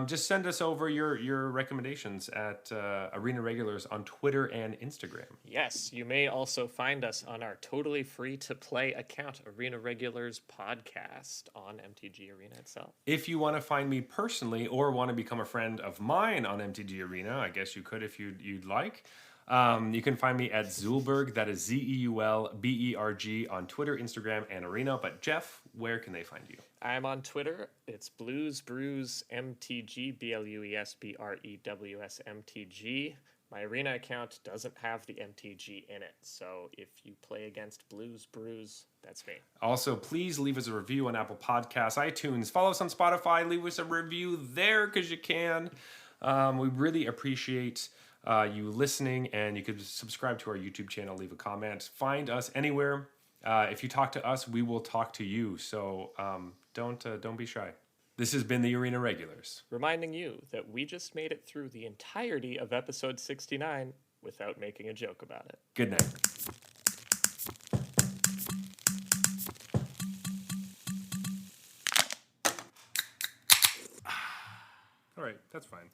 Just send us over your recommendations at Arena Regulars on Twitter and Instagram.
Yes, you may also find us on our totally free-to-play account, Arena Regulars Podcast, on MTG Arena itself.
If you want to find me personally or want to become a friend of mine on MTG Arena, I guess you could if you'd like. You can find me at Zulberg, that is ZeulBerg on Twitter, Instagram, and Arena. But Jeff, where can they find you?
I'm on Twitter. It's Blues Brews MTG, BLUESBREWS My Arena account doesn't have the MTG in it, so if you play against Blues Brews, that's me.
Also, please leave us a review on Apple Podcasts, iTunes. Follow us on Spotify. Leave us a review there because you can. We really appreciate you listening, and you could subscribe to our YouTube channel, leave a comment, find us anywhere. If you talk to us, we will talk to you. So don't be shy. This has been the Arena Regulars,
reminding you that we just made it through the entirety of episode 69 without making a joke about it.
Good night. All right, that's fine.